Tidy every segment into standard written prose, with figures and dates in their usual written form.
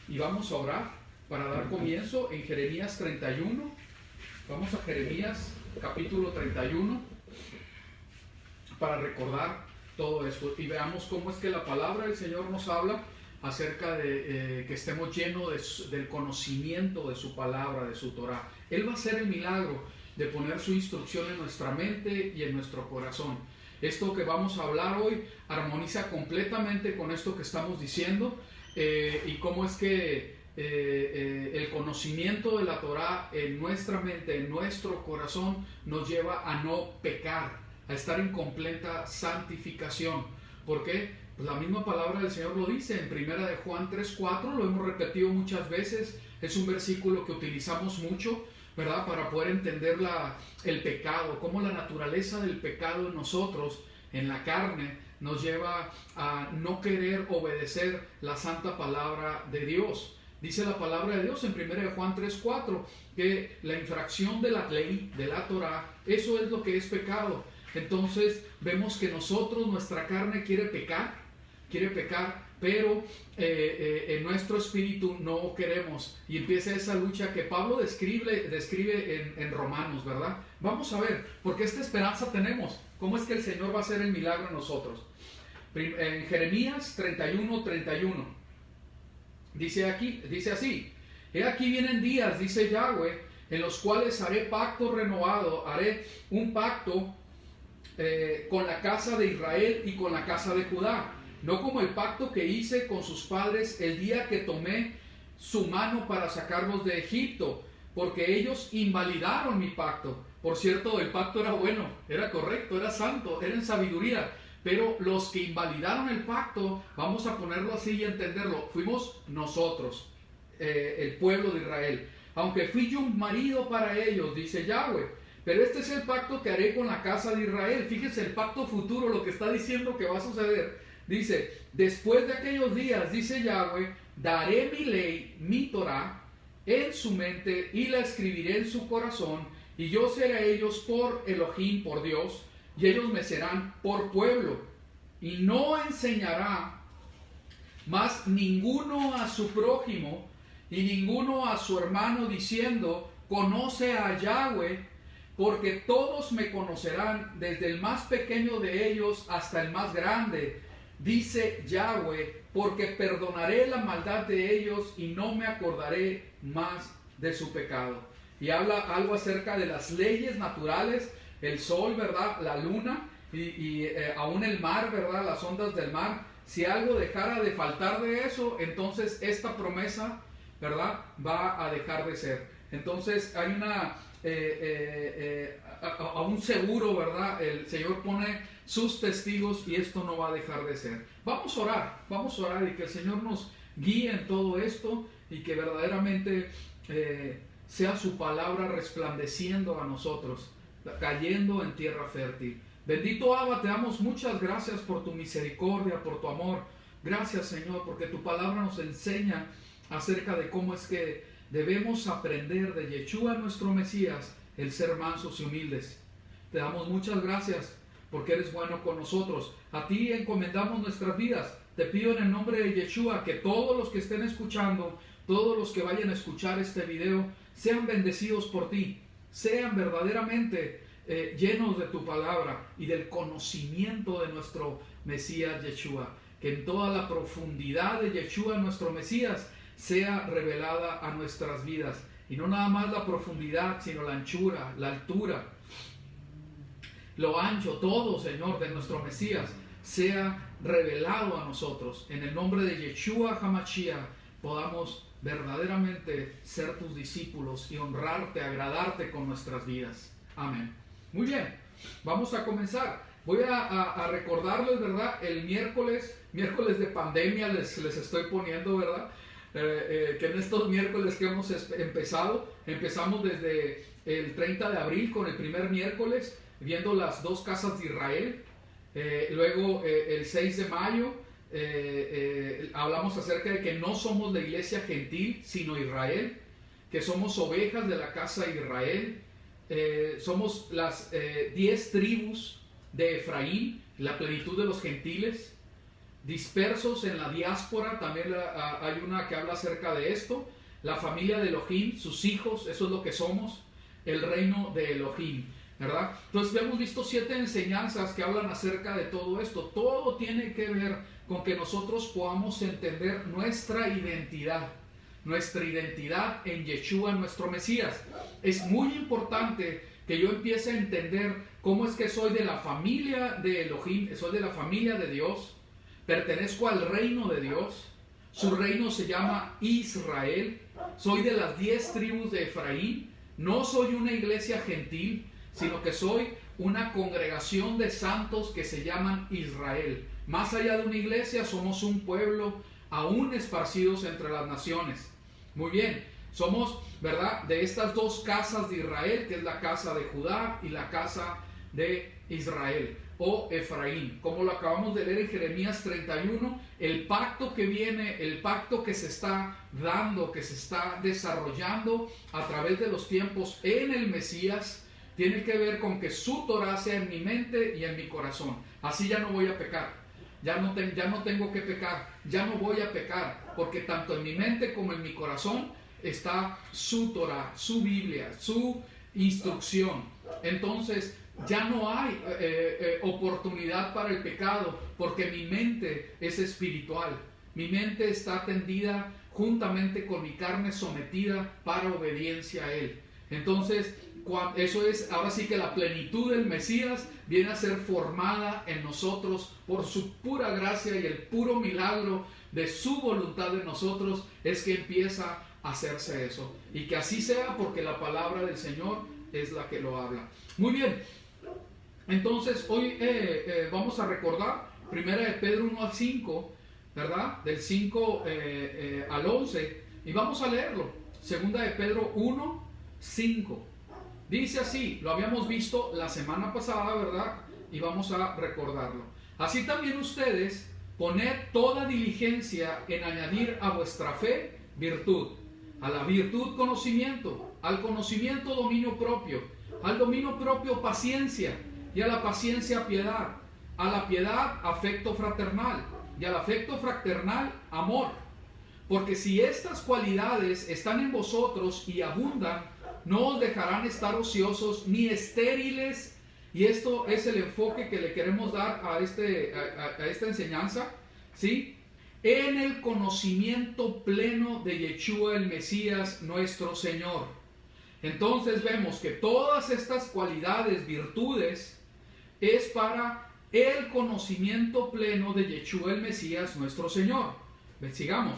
y vamos a orar para dar comienzo en Jeremías 31. Vamos a Jeremías capítulo 31 para recordar todo esto y veamos cómo es que la palabra del Señor nos habla acerca de que estemos llenos del conocimiento de su palabra, de su Torah. Él va a hacer el milagro de poner su instrucción en nuestra mente y en nuestro corazón. Esto que vamos a hablar hoy armoniza completamente con esto que estamos diciendo y cómo es que el conocimiento de la Torah en nuestra mente, en nuestro corazón, nos lleva a no pecar, a estar en completa santificación. ¿Por qué? Pues la misma palabra del Señor lo dice en 1 de Juan 3:4, lo hemos repetido muchas veces, es un versículo que utilizamos mucho, ¿verdad? Para poder entender el pecado, cómo la naturaleza del pecado en nosotros, en la carne, nos lleva a no querer obedecer la santa palabra de Dios. Dice la palabra de Dios en 1 de Juan 3:4 que la infracción de la ley, de la Torah, eso es lo que es pecado. Entonces vemos que nosotros, nuestra carne quiere pecar, pero en nuestro espíritu no queremos, y empieza esa lucha que Pablo describe en Romanos, ¿verdad? Vamos a ver, porque esta esperanza tenemos, cómo es que el Señor va a hacer el milagro en nosotros. En Jeremías 31:31 dice así: he aquí vienen días, dice Yahweh, en los cuales haré pacto renovado, haré un pacto con la casa de Israel y con la casa de Judá, no como el pacto que hice con sus padres el día que tomé su mano para sacarlos de Egipto, porque ellos invalidaron mi pacto. Por cierto, el pacto era bueno, era correcto, era santo, era en sabiduría, pero los que invalidaron el pacto, vamos a ponerlo así y entenderlo, fuimos nosotros, el pueblo de Israel. Aunque fui yo un marido para ellos, dice Yahweh, pero este es el pacto que haré con la casa de Israel. Fíjense el pacto futuro, lo que está diciendo que va a suceder. Dice, después de aquellos días, dice Yahweh, daré mi ley, mi Torah, en su mente y la escribiré en su corazón, y yo seré a ellos por Elohim, por Dios, y ellos me serán por pueblo. Y no enseñará más ninguno a su prójimo y ninguno a su hermano diciendo, conoce a Yahweh, porque todos me conocerán, desde el más pequeño de ellos hasta el más grande, dice Yahweh, porque perdonaré la maldad de ellos y no me acordaré más de su pecado. Y habla algo acerca de las leyes naturales, el sol, ¿verdad? La luna y aún el mar, ¿verdad? Las ondas del mar. Si algo dejara de faltar de eso, entonces esta promesa, ¿verdad? Va a dejar de ser. Entonces hay a un seguro, ¿verdad? El Señor pone sus testigos y esto no va a dejar de ser. Vamos a orar y que el Señor nos guíe en todo esto y que verdaderamente sea su palabra resplandeciendo a nosotros, cayendo en tierra fértil. Bendito Abba, te damos muchas gracias por tu misericordia, por tu amor. Gracias, Señor, porque tu palabra nos enseña acerca de cómo es que debemos aprender de Yeshua, nuestro Mesías, el ser mansos y humildes. Te damos muchas gracias porque eres bueno con nosotros. A ti encomendamos nuestras vidas. Te pido en el nombre de Yeshua que todos los que estén escuchando, todos los que vayan a escuchar este video, sean bendecidos por ti, sean verdaderamente llenos de tu palabra y del conocimiento de nuestro Mesías Yeshua. Que en toda la profundidad de Yeshua, nuestro Mesías, sea revelada a nuestras vidas. Y no nada más la profundidad, sino la anchura, la altura, lo ancho, todo, Señor, de nuestro Mesías, sea revelado a nosotros. En el nombre de Yeshua HaMashiach podamos verdaderamente ser tus discípulos y honrarte, agradarte con nuestras vidas. Amén. Muy bien, vamos a comenzar. Voy a recordarles, ¿verdad? El miércoles de pandemia les estoy poniendo, ¿verdad? Que en estos miércoles que hemos empezamos desde el 30 de abril con el primer miércoles, viendo las dos casas de Israel. Luego el 6 de mayo hablamos acerca de que no somos la iglesia gentil, sino Israel, que somos ovejas de la casa de Israel. Somos las 10 tribus de Efraín, la plenitud de los gentiles. dispersos en la diáspora, también hay una que habla acerca de esto, la familia de Elohim, sus hijos, eso es lo que somos, el reino de Elohim, ¿verdad? Entonces hemos visto 7 enseñanzas que hablan acerca de todo esto. Todo tiene que ver con que nosotros podamos entender nuestra identidad en Yeshua, nuestro Mesías. Es muy importante que yo empiece a entender cómo es que soy de la familia de Elohim, soy de la familia de Dios, pertenezco al reino de Dios, su reino se llama Israel, soy de las 10 tribus de Efraín, no soy una iglesia gentil, sino que soy una congregación de santos que se llaman Israel. Más allá de una iglesia, somos un pueblo aún esparcidos entre las naciones. Muy bien, somos, ¿verdad?, de estas 2 casas de Israel, que es la casa de Judá y la casa de Israel o Efraín. Como lo acabamos de leer en Jeremías 31, el pacto que viene, el pacto que se está dando, que se está desarrollando a través de los tiempos en el Mesías, tiene que ver con que su Torah sea en mi mente y en mi corazón. Así ya no voy a pecar, ya no tengo que pecar, ya no voy a pecar, porque tanto en mi mente como en mi corazón está su Torah, su Biblia, su instrucción. Entonces ya no hay oportunidad para el pecado, porque mi mente es espiritual, mi mente está tendida juntamente con mi carne sometida para obediencia a Él. Entonces eso es, ahora sí que la plenitud del Mesías viene a ser formada en nosotros por su pura gracia, y el puro milagro de su voluntad en nosotros es que empieza a hacerse eso. Y que así sea, porque la palabra del Señor es la que lo habla. Muy bien, entonces hoy vamos a recordar 1 de Pedro 1 al 5, ¿verdad? Del 5 al 11, y vamos a leerlo. 2 de Pedro 1, 5. Dice así, lo habíamos visto la semana pasada, ¿verdad? Y vamos a recordarlo. Así también ustedes, poned toda diligencia en añadir a vuestra fe virtud, a la virtud conocimiento, al conocimiento dominio propio, al dominio propio paciencia, y a la paciencia piedad, a la piedad afecto fraternal, y al afecto fraternal amor. Porque si estas cualidades están en vosotros y abundan, no os dejarán estar ociosos ni estériles. Y esto es el enfoque que le queremos dar a esta enseñanza, ¿sí? En el conocimiento pleno de Yeshua el Mesías nuestro Señor. Entonces vemos que todas estas cualidades, virtudes, es para el conocimiento pleno de Yeshua el Mesías nuestro Señor. Sigamos.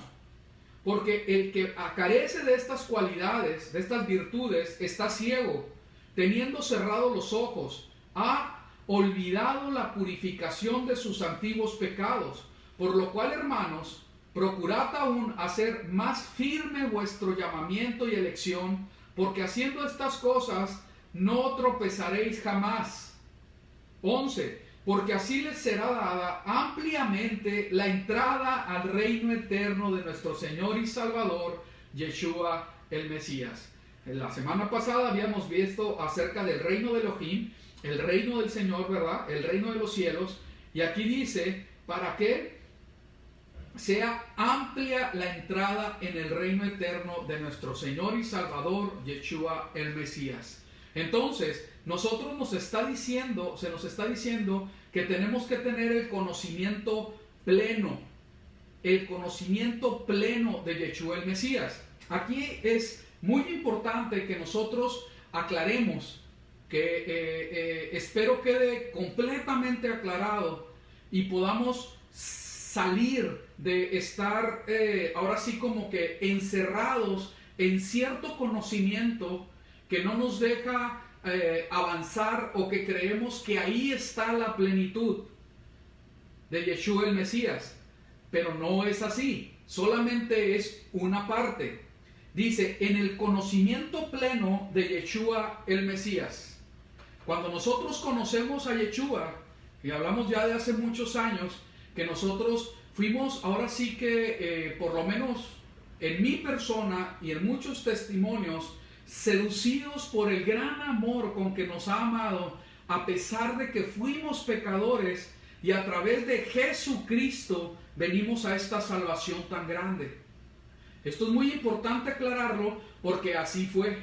Porque el que carece de estas cualidades, de estas virtudes, está ciego, teniendo cerrados los ojos, ha olvidado la purificación de sus antiguos pecados. Por lo cual, hermanos, procurad aún hacer más firme vuestro llamamiento y elección, porque haciendo estas cosas no tropezaréis jamás. 11. Porque así les será dada ampliamente la entrada al reino eterno de nuestro Señor y Salvador, Yeshua el Mesías. En la semana pasada habíamos visto acerca del reino de Elohim, el reino del Señor, ¿verdad? El reino de los cielos. Y aquí dice, para que sea amplia la entrada en el reino eterno de nuestro Señor y Salvador, Yeshua el Mesías. Entonces, se nos está diciendo que tenemos que tener el conocimiento pleno de Yeshua el Mesías. Aquí es muy importante que nosotros aclaremos, que espero quede completamente aclarado y podamos salir de estar ahora sí como que encerrados en cierto conocimiento que no nos deja avanzar, o que creemos que ahí está la plenitud de Yeshua el Mesías, pero no es así, solamente es una parte. Dice, en el conocimiento pleno de Yeshua el Mesías. Cuando nosotros conocemos a Yeshua, y hablamos ya de hace muchos años, que nosotros fuimos, ahora sí que por lo menos en mi persona y en muchos testimonios, seducidos por el gran amor con que nos ha amado, a pesar de que fuimos pecadores, y a través de Jesucristo venimos a esta salvación tan grande. Esto es muy importante aclararlo porque así fue.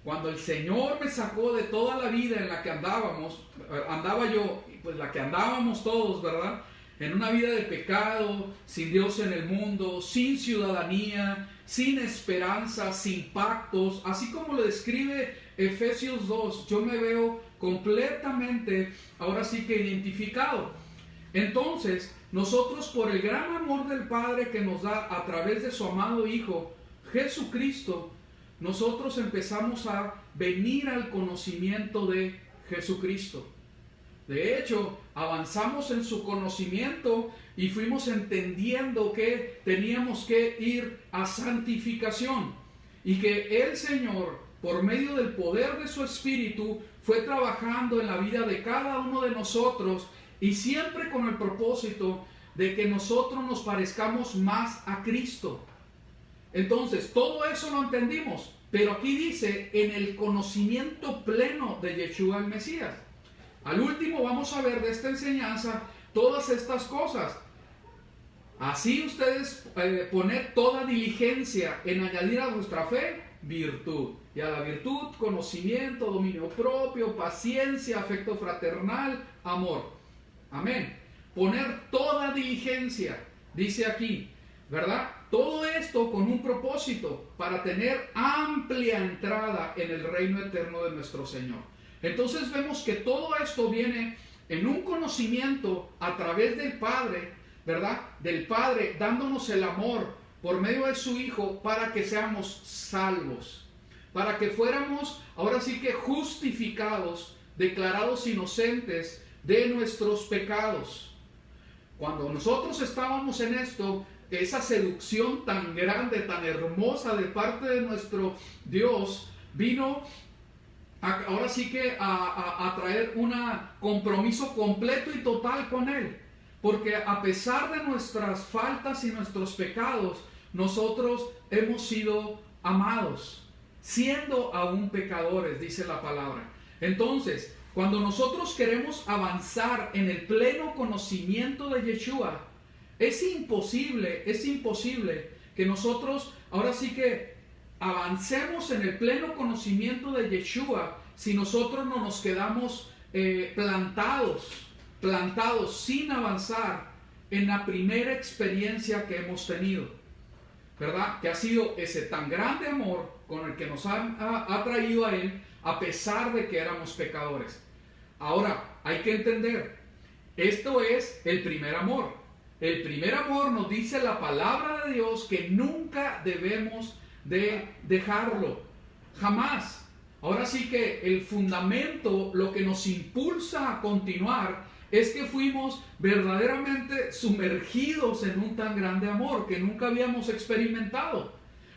Cuando el Señor me sacó de toda la vida en la que andaba yo, pues la que andábamos todos, ¿verdad? En una vida de pecado, sin Dios en el mundo, sin ciudadanía, sin esperanza, sin pactos, así como lo describe Efesios 2, yo me veo completamente, ahora sí que identificado. Entonces, nosotros por el gran amor del Padre que nos da a través de su amado Hijo, Jesucristo, nosotros empezamos a venir al conocimiento de Jesucristo. De hecho, avanzamos en su conocimiento y fuimos entendiendo que teníamos que ir a santificación y que el Señor, por medio del poder de su Espíritu, fue trabajando en la vida de cada uno de nosotros y siempre con el propósito de que nosotros nos parezcamos más a Cristo. Entonces, todo eso lo entendimos, pero aquí dice, en el conocimiento pleno de Yeshua el Mesías. Al último vamos a ver de esta enseñanza todas estas cosas. Así ustedes poner toda diligencia en añadir a vuestra fe virtud. Y a la virtud, conocimiento, dominio propio, paciencia, afecto fraternal, amor. Amén. Poner toda diligencia, dice aquí, ¿verdad? Todo esto con un propósito, para tener amplia entrada en el reino eterno de nuestro Señor. Entonces vemos que todo esto viene en un conocimiento a través del Padre, ¿verdad? Del Padre dándonos el amor por medio de su Hijo para que seamos salvos, para que fuéramos ahora sí que justificados, declarados inocentes de nuestros pecados. Cuando nosotros estábamos en esto, esa seducción tan grande, tan hermosa de parte de nuestro Dios, vino ahora sí que a traer un compromiso completo y total con Él. Porque a pesar de nuestras faltas y nuestros pecados, nosotros hemos sido amados, siendo aún pecadores, dice la palabra. Entonces, cuando nosotros queremos avanzar en el pleno conocimiento de Yeshua, es imposible que nosotros ahora sí que avancemos en el pleno conocimiento de Yeshua si nosotros no nos quedamos plantados sin avanzar en la primera experiencia que hemos tenido, ¿verdad? Que ha sido ese tan grande amor con el que nos ha traído a Él a pesar de que éramos pecadores. Ahora, hay que entender, esto es el primer amor. El primer amor nos dice la palabra de Dios que nunca debemos de dejarlo, jamás. Ahora sí que el fundamento, lo que nos impulsa a continuar, es que fuimos verdaderamente sumergidos en un tan grande amor que nunca habíamos experimentado.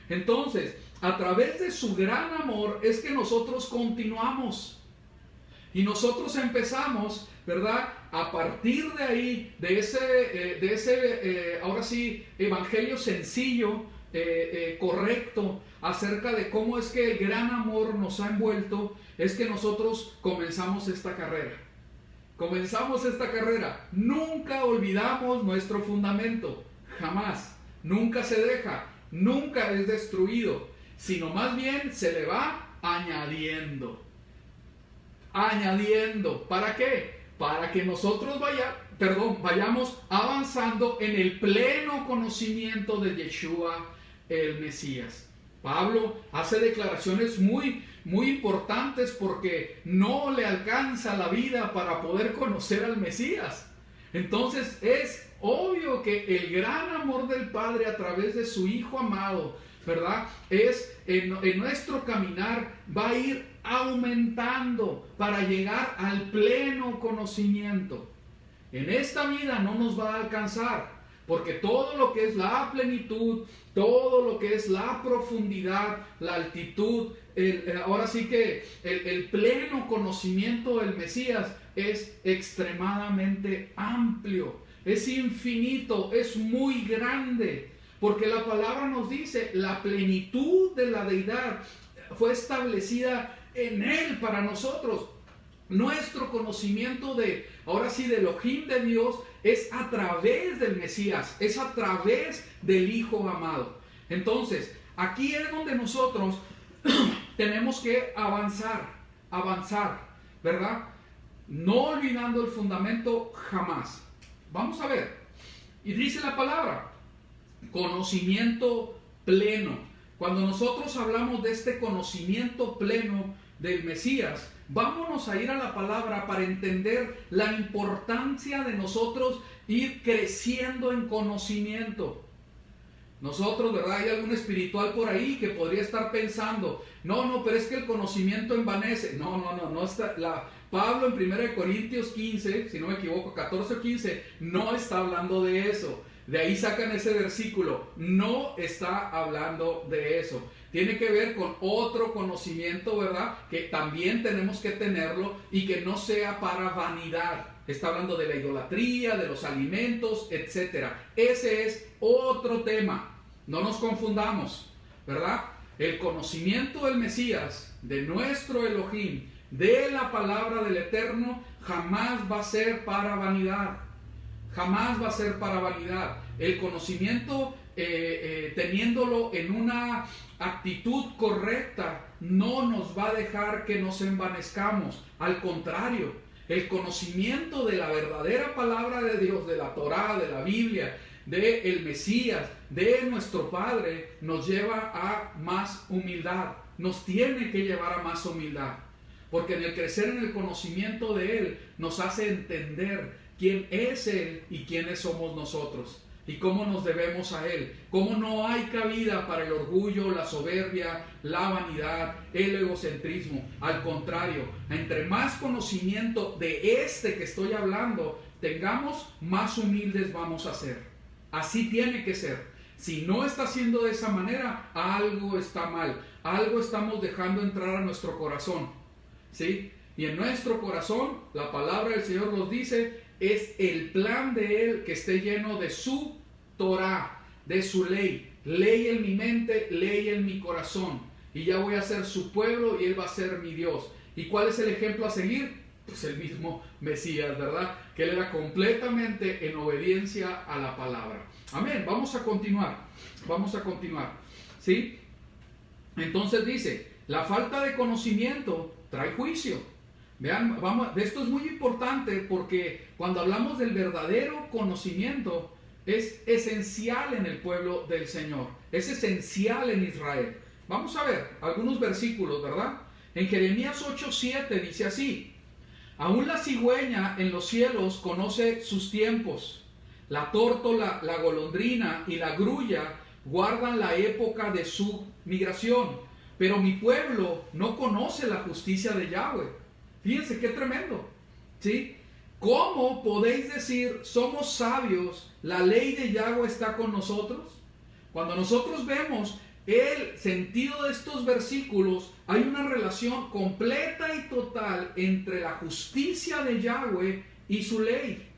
Entonces, a través de su gran amor es que nosotros continuamos. Y nosotros empezamos, ¿verdad? A partir de ahí, de ese ahora sí, evangelio sencillo, correcto, acerca de cómo es que el gran amor nos ha envuelto, es que nosotros comenzamos esta carrera. Nunca olvidamos nuestro fundamento, jamás. Nunca se deja, nunca es destruido, sino más bien se le va añadiendo. ¿Para qué? Para que nosotros vayamos avanzando en el pleno conocimiento de Yeshua el Mesías. Pablo hace declaraciones muy importantes porque no le alcanza la vida para poder conocer al Mesías. Entonces es obvio que el gran amor del Padre a través de su Hijo amado, ¿verdad? Es en nuestro caminar va a ir aumentando para llegar al pleno conocimiento. En esta vida no nos va a alcanzar, porque todo lo que es la plenitud, todo lo que es la profundidad, la altitud, ahora sí que el pleno conocimiento del Mesías es extremadamente amplio, es infinito, es muy grande, porque la palabra nos dice, la plenitud de la deidad fue establecida en Él para nosotros. Nuestro conocimiento de, ahora sí, de Elohim, de Dios, es a través del Mesías, es a través del Hijo amado. Entonces, aquí es donde nosotros tenemos que avanzar, ¿verdad? No olvidando el fundamento jamás. Vamos a ver, y dice la palabra, conocimiento pleno. Cuando nosotros hablamos de este conocimiento pleno del Mesías, vámonos a ir a la palabra para entender la importancia de nosotros ir creciendo en conocimiento. Nosotros, ¿verdad? Hay algún espiritual por ahí que podría estar pensando, no, pero es que el conocimiento envanece. No está. Pablo en 1 Corintios 15, si no me equivoco, 14 o 15, no está hablando de eso. De ahí sacan ese versículo. No está hablando de eso. Tiene que ver con otro conocimiento, ¿verdad? Que también tenemos que tenerlo y que no sea para vanidad. Está hablando de la idolatría, de los alimentos, etc. Ese es otro tema. No nos confundamos, ¿verdad? El conocimiento del Mesías, de nuestro Elohim, de la palabra del Eterno, jamás va a ser para vanidad. Jamás va a ser para vanidad. El conocimiento, teniéndolo en una actitud correcta, no nos va a dejar que nos envanezcamos. Al contrario, el conocimiento de la verdadera palabra de Dios, de la Torá, de la Biblia, de el Mesías, de nuestro Padre, nos lleva a más humildad. Nos tiene que llevar a más humildad. Porque en el crecer en el conocimiento de Él, nos hace entender quién es Él y quiénes somos nosotros. Y cómo nos debemos a Él. Cómo no hay cabida para el orgullo, la soberbia, la vanidad, el egocentrismo. Al contrario, entre más conocimiento de este que estoy hablando tengamos, más humildes vamos a ser. Así tiene que ser. Si no está haciendo de esa manera, algo está mal. Algo estamos dejando entrar a nuestro corazón. ¿Sí? Y en nuestro corazón, la palabra del Señor nos dice, es el plan de Él que esté lleno de su Torah, de su ley. Ley en mi mente, ley en mi corazón. Y ya voy a ser su pueblo y Él va a ser mi Dios. ¿Y cuál es el ejemplo a seguir? Pues el mismo Mesías, ¿verdad? Que Él era completamente en obediencia a la palabra. Amén. Vamos a continuar. ¿Sí? Entonces dice, la falta de conocimiento trae juicio. Vean, esto es muy importante porque cuando hablamos del verdadero conocimiento, es esencial en el pueblo del Señor, es esencial en Israel. Vamos a ver algunos versículos, ¿verdad? En Jeremías 8:7 dice así: aún la cigüeña en los cielos conoce sus tiempos, la tórtola, la golondrina y la grulla guardan la época de su migración, pero mi pueblo no conoce la justicia de Yahweh. Fíjense qué tremendo, ¿sí? ¿Cómo podéis decir, somos sabios, la ley de Yahweh está con nosotros? Cuando nosotros vemos el sentido de estos versículos, hay una relación completa y total entre la justicia de Yahweh y su ley.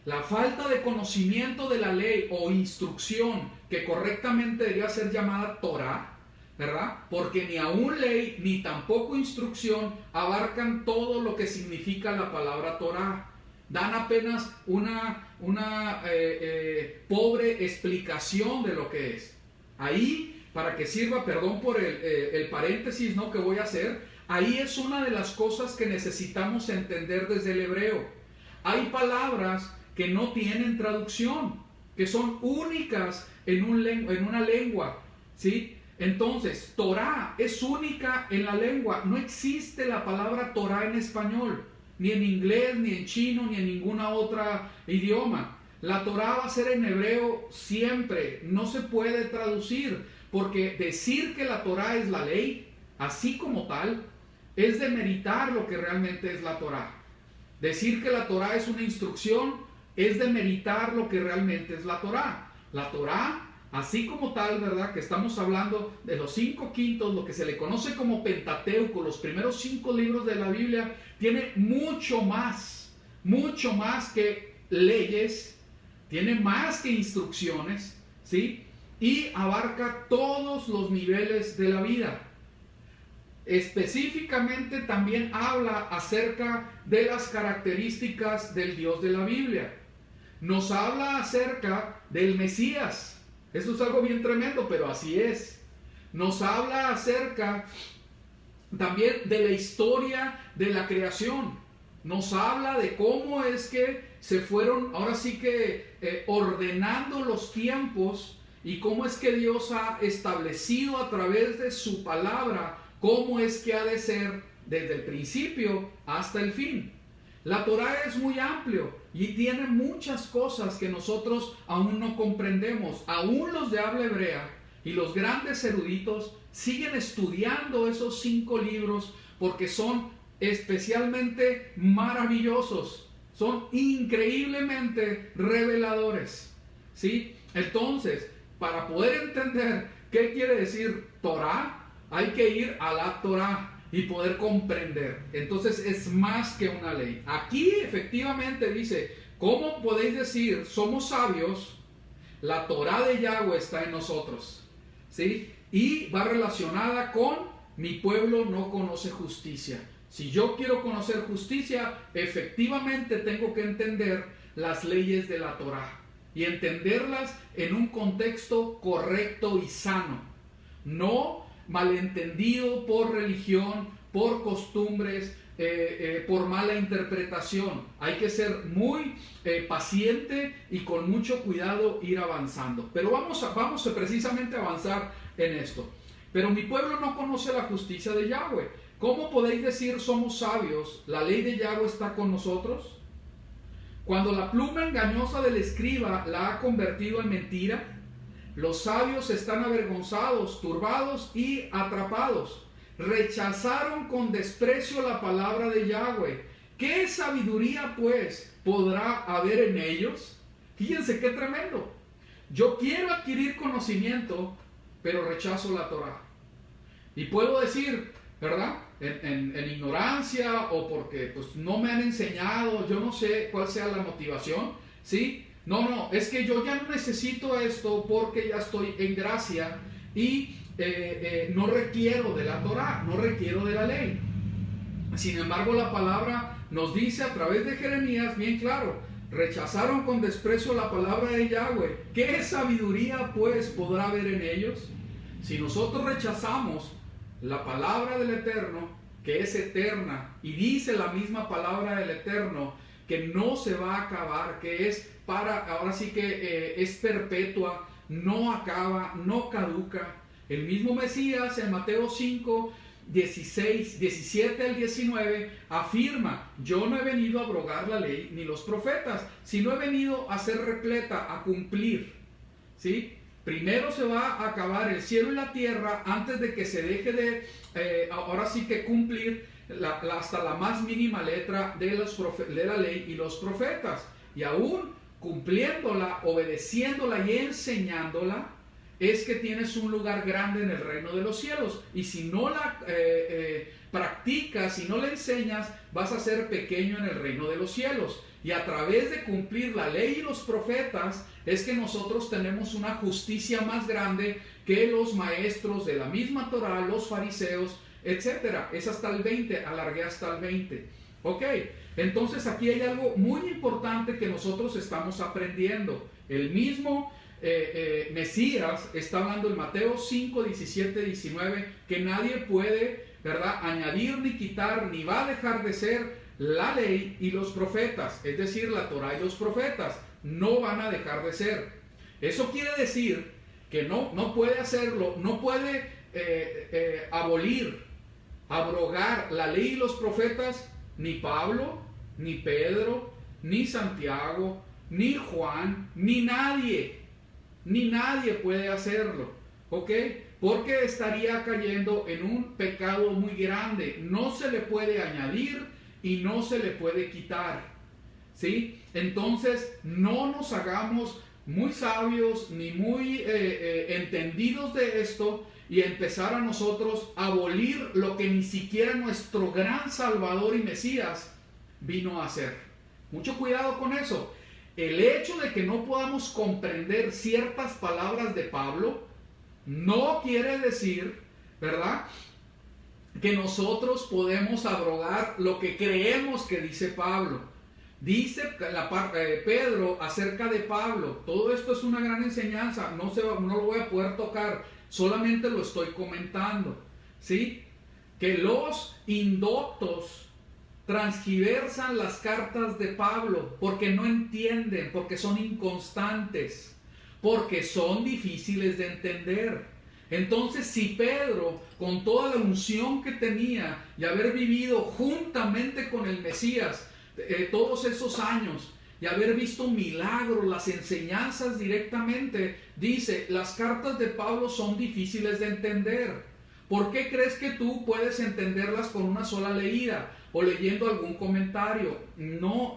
La falta de conocimiento de la ley o instrucción, que correctamente debería ser llamada Torah, ¿verdad? Porque ni aún ley ni tampoco instrucción abarcan todo lo que significa la palabra Torah. Dan apenas una pobre explicación de lo que es. Ahí, para que sirva, perdón por el paréntesis, ¿no?, que voy a hacer, ahí es una de las cosas que necesitamos entender desde el hebreo. Hay palabras que no tienen traducción, que son únicas en una lengua, ¿sí? Entonces, Torah es única en la lengua. No existe la palabra Torah en español, ni en inglés, ni en chino, ni en ninguna otra idioma. La Torah va a ser en hebreo siempre. No se puede traducir, porque decir que la Torah es la ley, así como tal, es demeritar lo que realmente es la Torah. Decir que la Torah es una instrucción es demeritar lo que realmente es la Torah. La Torah, así como tal, ¿verdad?, que estamos hablando de los 5 quintos, lo que se le conoce como Pentateuco, los primeros 5 libros de la Biblia, tiene mucho más que leyes, tiene más que instrucciones, ¿sí? Y abarca todos los niveles de la vida. específicamente también habla acerca de las características del Dios de la Biblia. Nos habla acerca del Mesías. Esto es algo bien tremendo, pero así es. Nos habla acerca también de la historia de la creación. Nos habla de cómo es que se fueron, ahora sí que ordenando los tiempos, y cómo es que Dios ha establecido a través de su palabra cómo es que ha de ser desde el principio hasta el fin. La Torá es muy amplio y tiene muchas cosas que nosotros aún no comprendemos. Aún los de habla hebrea y los grandes eruditos siguen estudiando esos 5 libros porque son especialmente maravillosos, son increíblemente reveladores, ¿sí? Entonces, para poder entender qué quiere decir Torá, hay que ir a la Torá y poder comprender. Entonces es más que una ley. Aquí efectivamente dice, ¿cómo podéis decir somos sabios? La Torá de Yahweh está en nosotros, ¿sí? Y va relacionada con mi pueblo no conoce justicia. Si yo quiero conocer justicia, efectivamente tengo que entender las leyes de la Torá y entenderlas en un contexto correcto y sano, no malentendido por religión, por costumbres, por mala interpretación. Hay que ser muy paciente y con mucho cuidado ir avanzando. Pero vamos precisamente a avanzar en esto. Pero mi pueblo no conoce la justicia de Yahweh. ¿Cómo podéis decir somos sabios? ¿La ley de Yahweh está con nosotros? Cuando la pluma engañosa del escriba la ha convertido en mentira, los sabios están avergonzados, turbados y atrapados. Rechazaron con desprecio la palabra de Yahweh. ¿Qué sabiduría, pues, podrá haber en ellos? Fíjense qué tremendo. Yo quiero adquirir conocimiento, pero rechazo la Torá. Y puedo decir, ¿verdad? En ignorancia o porque pues, no me han enseñado, yo no sé cuál sea la motivación, ¿sí? No, es que yo ya no necesito esto porque ya estoy en gracia y no requiero de la Torá, no requiero de la ley. Sin embargo, la palabra nos dice a través de Jeremías bien claro, rechazaron con desprecio la palabra de Yahweh. ¿Qué sabiduría pues podrá haber en ellos? Si nosotros rechazamos la palabra del Eterno, que es eterna, y dice la misma palabra del Eterno, que no se va a acabar, que es ahora sí que es perpetua, no acaba, no caduca. El mismo Mesías en Mateo 5, 17 al 19 afirma, yo no he venido a abrogar la ley ni los profetas, sino he venido a ser repleta, a cumplir, ¿sí? Primero se va a acabar el cielo y la tierra antes de que se deje de, ahora sí que cumplir hasta la más mínima letra de la ley y los profetas. Y aún cumpliéndola, obedeciéndola y enseñándola, es que tienes un lugar grande en el reino de los cielos. Y si no la practicas, si no la enseñas, vas a ser pequeño en el reino de los cielos. Y a través de cumplir la ley y los profetas, es que nosotros tenemos una justicia más grande que los maestros de la misma Torá, los fariseos, etc. Es hasta el 20, alargué hasta el 20. Ok, entonces aquí hay algo muy importante que nosotros estamos aprendiendo. El mismo Mesías está hablando en Mateo 5, 17, 19, que nadie puede, ¿verdad?, añadir ni quitar, ni va a dejar de ser la ley y los profetas, es decir, la Torá y los profetas, no van a dejar de ser. Eso quiere decir que no puede hacerlo, no puede abrogar la ley y los profetas, ni Pablo, ni Pedro, ni Santiago, ni Juan, ni nadie puede hacerlo, ¿ok? Porque estaría cayendo en un pecado muy grande, no se le puede añadir y no se le puede quitar, ¿sí? Entonces no nos hagamos muy sabios ni muy entendidos de esto y empezar a nosotros a abolir lo que ni siquiera nuestro gran Salvador y Mesías vino a hacer. Mucho cuidado con eso. El hecho de que no podamos comprender ciertas palabras de Pablo no quiere decir, ¿verdad?, que nosotros podemos abrogar lo que creemos que dice Pablo. Dice Pedro acerca de Pablo. Todo esto es una gran enseñanza. No lo voy a poder tocar. Solamente lo estoy comentando. ¿Sí? Que los indoctos transgiversan las cartas de Pablo porque no entienden, porque son inconstantes, porque son difíciles de entender. Entonces, si Pedro, con toda la unción que tenía y haber vivido juntamente con el Mesías todos esos años y haber visto milagros, las enseñanzas directamente, dice, las cartas de Pablo son difíciles de entender. ¿Por qué crees que tú puedes entenderlas con una sola leída o leyendo algún comentario? No,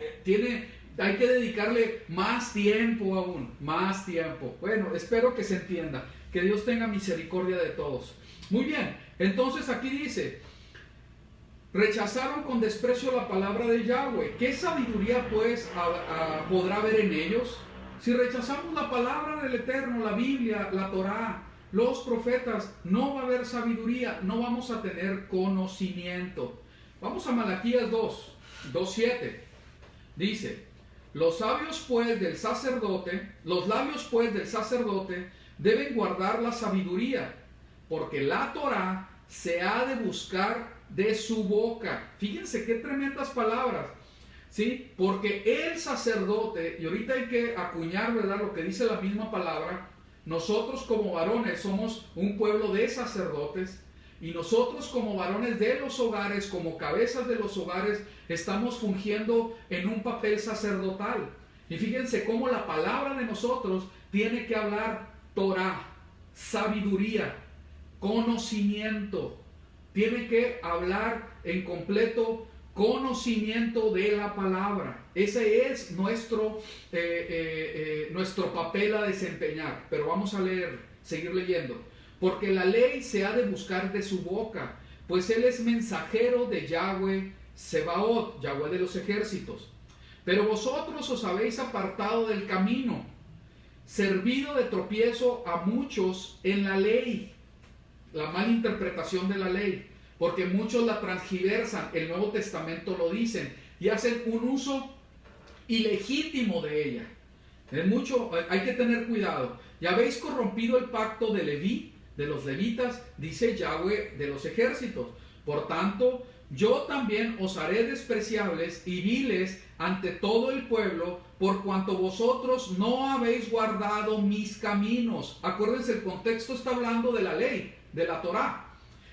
hay que dedicarle más tiempo aún, más tiempo. Bueno, espero que se entienda. Que Dios tenga misericordia de todos. Muy bien, entonces aquí dice, rechazaron con desprecio la palabra de Yahweh. ¿Qué sabiduría pues podrá haber en ellos? Si rechazamos la palabra del Eterno, la Biblia, la Torá, los profetas, no va a haber sabiduría, no vamos a tener conocimiento. Vamos a Malaquías 2:7. Dice, los labios pues del sacerdote deben guardar la sabiduría, porque la Torá se ha de buscar de su boca. Fíjense qué tremendas palabras, ¿sí? Porque el sacerdote, y ahorita hay que acuñar, ¿verdad?, lo que dice la misma palabra. Nosotros como varones somos un pueblo de sacerdotes, y nosotros como varones de los hogares, como cabezas de los hogares, estamos fungiendo en un papel sacerdotal. Y fíjense cómo la palabra de nosotros tiene que hablar Torah, sabiduría, conocimiento. Tiene que hablar en completo conocimiento de la palabra. Ese es nuestro papel a desempeñar. Pero vamos a seguir leyendo. Porque la ley se ha de buscar de su boca, pues él es mensajero de Yahweh Sebaot, Yahweh de los ejércitos. Pero vosotros os habéis apartado del camino, servido de tropiezo a muchos en la ley, la mala interpretación de la ley, porque muchos la transgiversan, el Nuevo Testamento lo dicen, y hacen un uso ilegítimo de ella. Hay que tener cuidado. Y habéis corrompido el pacto de Leví, de los levitas, dice Yahweh de los ejércitos. Por tanto, yo también os haré despreciables y viles ante todo el pueblo, por cuanto vosotros no habéis guardado mis caminos. Acuérdense, el contexto está hablando de la ley, de la Torá.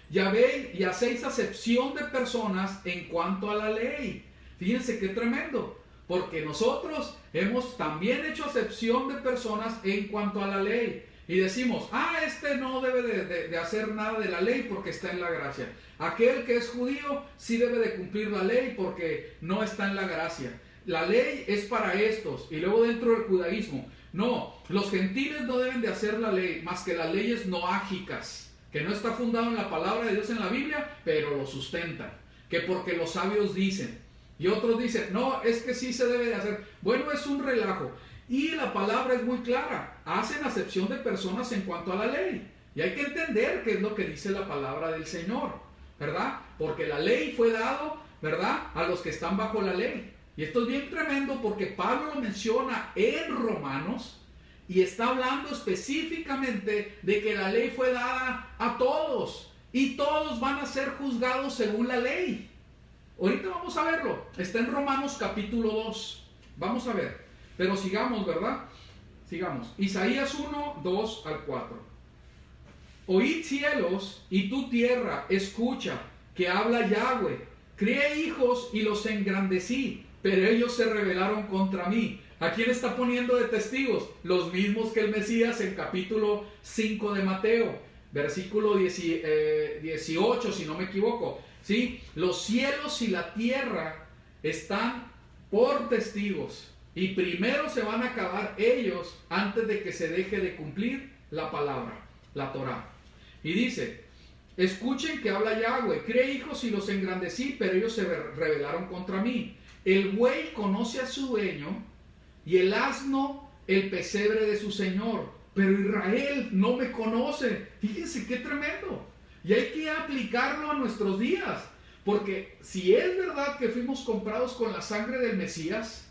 Y hacéis acepción de personas en cuanto a la ley. Fíjense qué tremendo, porque nosotros hemos también hecho acepción de personas en cuanto a la ley. Y decimos, este no debe de hacer nada de la ley porque está en la gracia. Aquel que es judío sí debe de cumplir la ley porque no está en la gracia. La ley es para estos. Y luego dentro del judaísmo, no, los gentiles no deben de hacer la ley, más que las leyes noágicas, que no está fundado en la palabra de Dios en la Biblia, pero lo sustentan. Que porque los sabios dicen. Y otros dicen, no, es que sí se debe de hacer. Bueno, es un relajo. Y la palabra es muy clara. Hacen acepción de personas en cuanto a la ley. Y hay que entender qué es lo que dice la palabra del Señor, ¿verdad? Porque la ley fue dado, ¿verdad?, a los que están bajo la ley. Y esto es bien tremendo porque Pablo lo menciona en Romanos y está hablando específicamente de que la ley fue dada a todos y todos van a ser juzgados según la ley. Ahorita vamos a verlo. Está en Romanos capítulo 2. Vamos a ver. Pero sigamos, ¿verdad? Sigamos. Isaías 1, 2 al 4. Oíd cielos y tu tierra, escucha, que habla Yahweh. Crié hijos y los engrandecí, pero ellos se rebelaron contra mí. ¿A quién está poniendo de testigos? Los mismos que el Mesías en capítulo 5 de Mateo, versículo 18, si no me equivoco. ¿Sí? Los cielos y la tierra están por testigos. Y primero se van a acabar ellos antes de que se deje de cumplir la palabra, la Torá. Y dice, escuchen que habla Yahweh, crié hijos y los engrandecí, pero ellos se rebelaron contra mí. El buey conoce a su dueño y el asno el pesebre de su señor, pero Israel no me conoce. Fíjense qué tremendo. Y hay que aplicarlo a nuestros días. Porque si es verdad que fuimos comprados con la sangre del Mesías,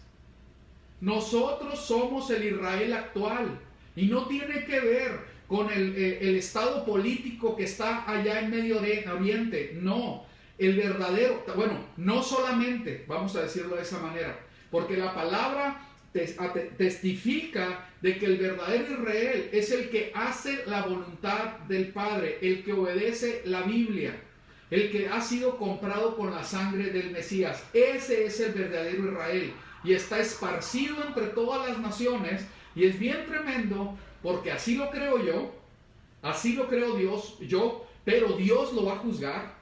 nosotros somos el Israel actual. Y no tiene que ver con el estado político que está allá en Medio Oriente. No, el verdadero, bueno, no solamente, vamos a decirlo de esa manera, porque la palabra testifica de que el verdadero Israel es el que hace la voluntad del Padre, el que obedece la Biblia, el que ha sido comprado con la sangre del Mesías. Ese es el verdadero Israel y está esparcido entre todas las naciones, y es bien tremendo porque así lo creo yo, así lo creo yo, pero Dios lo va a juzgar,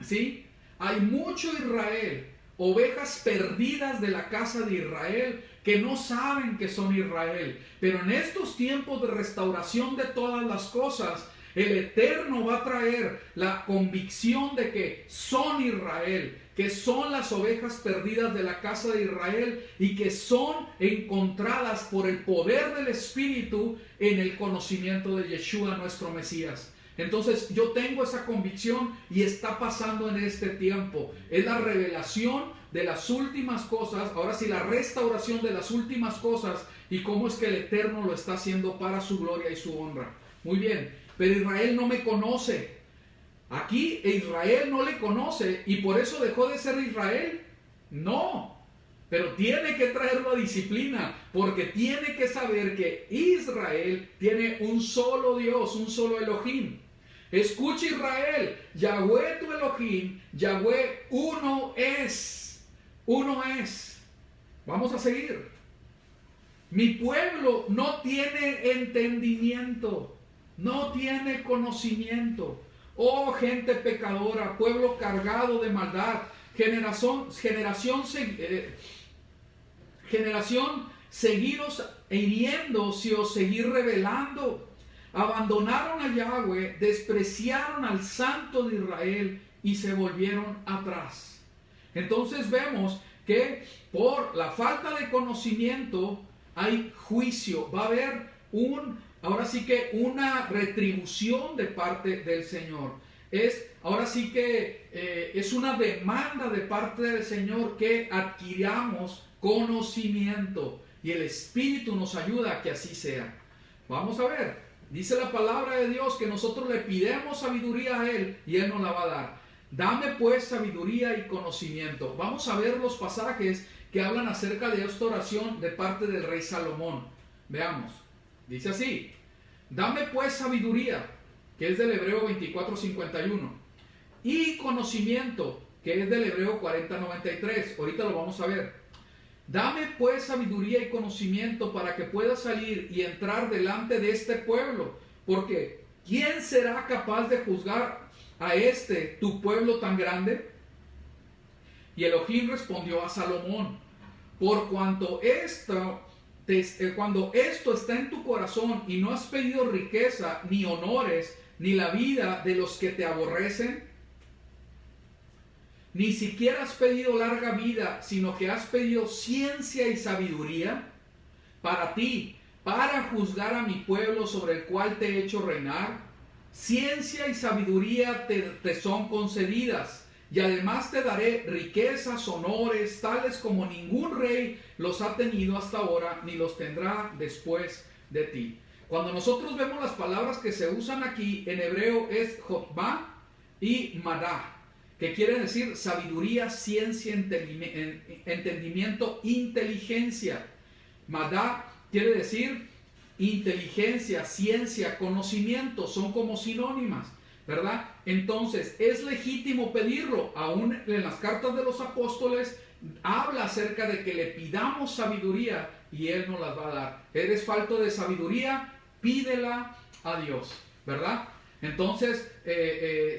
¿sí? Hay mucho Israel, ovejas perdidas de la casa de Israel, que no saben que son Israel. Pero en estos tiempos de restauración de todas las cosas, el Eterno va a traer la convicción de que son Israel, que son las ovejas perdidas de la casa de Israel y que son encontradas por el poder del Espíritu en el conocimiento de Yeshua, nuestro Mesías. Entonces yo tengo esa convicción y está pasando en este tiempo. Es la revelación de las últimas cosas, ahora sí, la restauración de las últimas cosas y cómo es que el Eterno lo está haciendo para su gloria y su honra. Muy bien, pero Israel no me conoce. Aquí Israel no le conoce y por eso dejó de ser Israel. No, pero tiene que traerlo a disciplina, porque tiene que saber que Israel tiene un solo Dios, un solo Elohim. Escucha, Israel, Yahweh tu Elohim, Yahweh uno es, uno es. Vamos a seguir. Mi pueblo no tiene entendimiento, no tiene conocimiento. Oh gente pecadora, pueblo cargado de maldad, generación seguiros hiriendo si os seguir rebelando. Abandonaron a Yahweh, despreciaron al Santo de Israel y se volvieron atrás. Entonces vemos que por la falta de conocimiento hay juicio. Va a haber ahora sí que una retribución de parte del Señor. Ahora sí que es una demanda de parte del Señor que adquiramos conocimiento. Y el Espíritu nos ayuda a que así sea. Vamos a ver. Dice la palabra de Dios que nosotros le pidemos sabiduría a Él y Él nos la va a dar. Dame pues sabiduría y conocimiento. Vamos a ver los pasajes que hablan acerca de esta oración de parte del rey Salomón. Veamos. Dice así: dame pues sabiduría, que es del Hebreo 24:51, y conocimiento, que es del Hebreo 40:93. Ahorita lo vamos a ver. Dame pues sabiduría y conocimiento para que pueda salir y entrar delante de este pueblo, porque ¿quién será capaz de juzgar a tu pueblo tan grande? Y Elohim respondió a Salomón: por cuanto cuando esto está en tu corazón y no has pedido riqueza, ni honores, ni la vida de los que te aborrecen, ni siquiera has pedido larga vida, sino que has pedido ciencia y sabiduría para ti, para juzgar a mi pueblo sobre el cual te he hecho reinar. Ciencia y sabiduría te son concedidas, y además te daré riquezas, honores, tales como ningún rey los ha tenido hasta ahora, ni los tendrá después de ti. Cuando nosotros vemos las palabras que se usan aquí, en hebreo es Jotma y Madá, que quiere decir sabiduría, ciencia, entendimiento, inteligencia. Madá quiere decir inteligencia, ciencia, conocimiento, son como sinónimas, ¿verdad? Entonces es legítimo pedirlo. Aún en las cartas de los apóstoles habla acerca de que le pidamos sabiduría y Él nos las va a dar. ¿Eres falto de sabiduría? Pídela a Dios, ¿verdad? Entonces,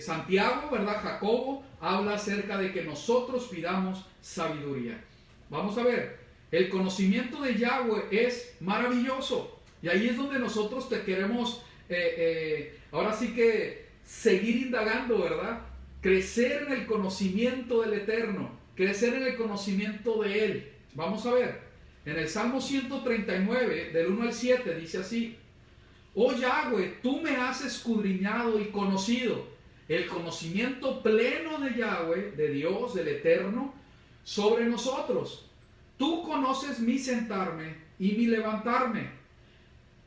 Santiago, ¿verdad? Jacobo habla acerca de que nosotros pidamos sabiduría. Vamos a ver, el conocimiento de Yahweh es maravilloso. Y ahí es donde nosotros te queremos, ahora sí que seguir indagando, ¿verdad? Crecer en el conocimiento del Eterno, crecer en el conocimiento de Él. Vamos a ver, en el Salmo 139, del 1 al 7, dice así: oh Yahweh, tú me has escudriñado y conocido. el conocimiento pleno de Yahweh, de Dios, del Eterno, sobre nosotros. Tú conoces mi sentarme y mi levantarme.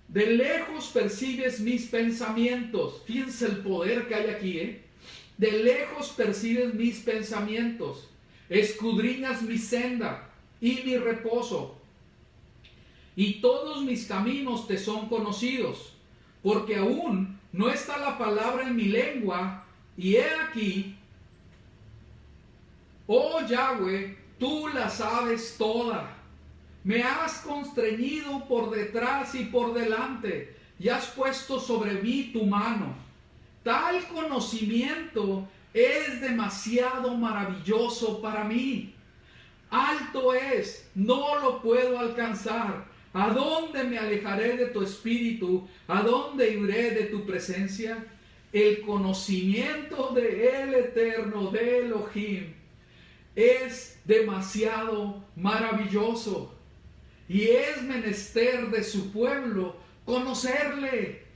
De lejos percibes mis pensamientos. Fíjense el poder que hay aquí, ¿eh? De lejos percibes mis pensamientos. Escudriñas mi senda y mi reposo. Y todos mis caminos te son conocidos, porque aún no está la palabra en mi lengua, y he aquí, oh Yahweh, tú la sabes toda. Me has constreñido por detrás y por delante, y has puesto sobre mí tu mano. Tal conocimiento es demasiado maravilloso para mí. Alto es, no lo puedo alcanzar. ¿A dónde me alejaré de tu espíritu? ¿A dónde iré de tu presencia? El conocimiento de el Eterno, de Elohim, es demasiado maravilloso. Y es menester de su pueblo conocerle.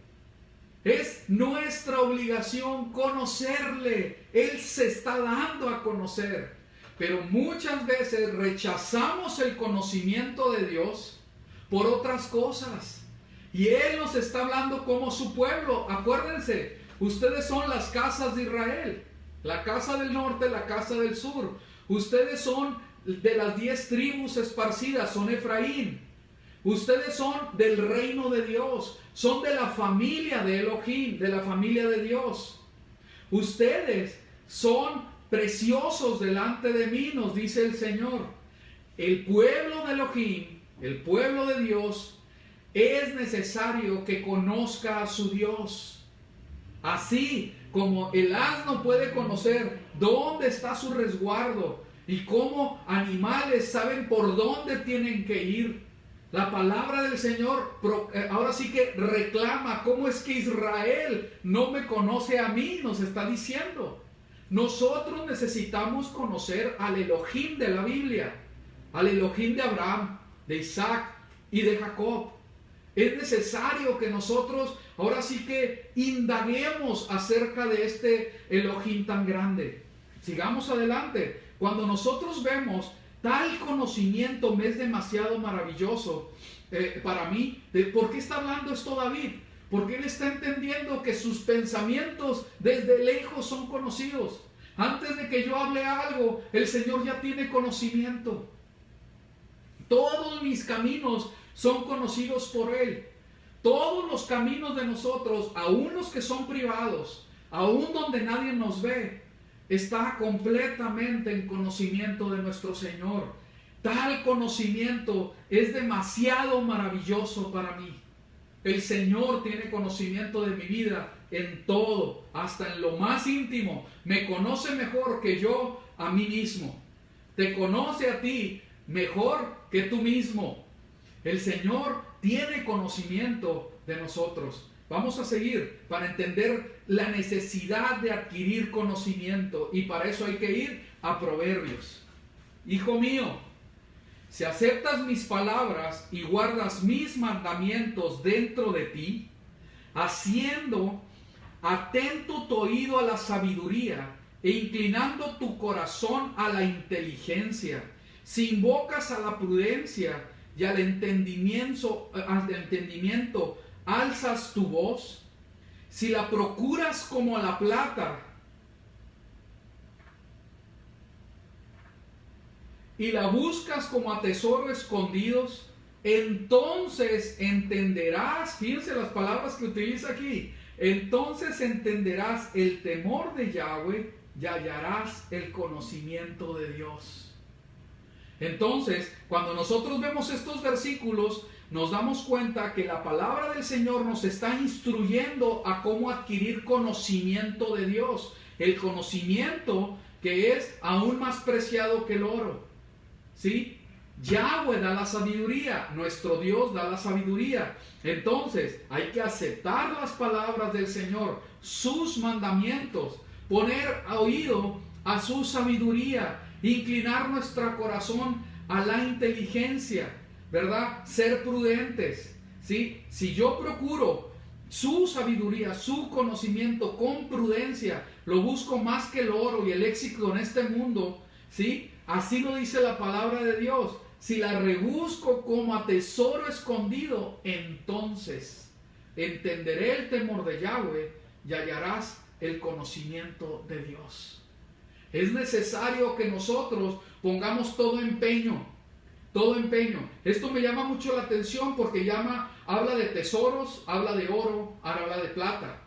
Es nuestra obligación conocerle. Él se está dando a conocer. Pero muchas veces rechazamos el conocimiento de Dios por otras cosas. Y Él nos está hablando como su pueblo. Acuérdense, ustedes son las casas de Israel. La casa del norte, la casa del sur. Ustedes son de las 10 tribus esparcidas, son Efraín. Ustedes son del reino de Dios. Son de la familia de Elohim, de la familia de Dios. Ustedes son preciosos delante de mí, nos dice el Señor. El pueblo de Elohim, el pueblo de Dios, es necesario que conozca a su Dios. Así como el asno puede conocer dónde está su resguardo y cómo animales saben por dónde tienen que ir, la palabra del Señor ahora sí que reclama cómo es que Israel no me conoce a mí, nos está diciendo. Nosotros necesitamos conocer al Elohim de la Biblia, al Elohim de Abraham, de Isaac y de Jacob. Es necesario que nosotros ahora sí que indaguemos acerca de este Elohim tan grande. Sigamos adelante. Cuando nosotros vemos tal conocimiento, me es demasiado maravilloso para mí. ¿Por qué está hablando esto David? Porque él está entendiendo que sus pensamientos desde lejos son conocidos. Antes de que yo hable algo, el Señor ya tiene conocimiento. Todos mis caminos son conocidos por Él. Todos los caminos de nosotros, aún los que son privados, aún donde nadie nos ve, está completamente en conocimiento de nuestro Señor. Tal conocimiento es demasiado maravilloso para mí. El Señor tiene conocimiento de mi vida en todo, hasta en lo más íntimo. Me conoce mejor que yo a mí mismo. Te conoce a ti mejor que tú mismo. El Señor tiene conocimiento de nosotros. Vamos a seguir para entender la necesidad de adquirir conocimiento, y para eso hay que ir a Proverbios. Hijo mío, si aceptas mis palabras y guardas mis mandamientos dentro de ti, haciendo atento tu oído a la sabiduría e inclinando tu corazón a la inteligencia, si invocas a la prudencia y al entendimiento, alzas tu voz, si la procuras como a la plata y la buscas como a tesoro escondidos, entonces entenderás, fíjense las palabras que utiliza aquí, entonces entenderás el temor de Yahweh y hallarás el conocimiento de Dios. Entonces, cuando nosotros vemos estos versículos, nos damos cuenta que la palabra del Señor nos está instruyendo a cómo adquirir conocimiento de Dios. El conocimiento que es aún más preciado que el oro. ¿Sí? Yahweh da la sabiduría, nuestro Dios da la sabiduría. Entonces, hay que aceptar las palabras del Señor, sus mandamientos, poner oído a su sabiduría, inclinar nuestro corazón a la inteligencia, ¿verdad? Ser prudentes, ¿sí? Si yo procuro su sabiduría, su conocimiento con prudencia. Lo busco más que el oro y el éxito en este mundo, ¿sí? Así lo dice la palabra de Dios. Si la rebusco como a tesoro escondido, entonces entenderé el temor de Yahweh y hallarás el conocimiento de Dios. Es necesario que nosotros pongamos todo empeño. Todo empeño. Esto me llama mucho la atención porque habla de tesoros, habla de oro, habla de plata.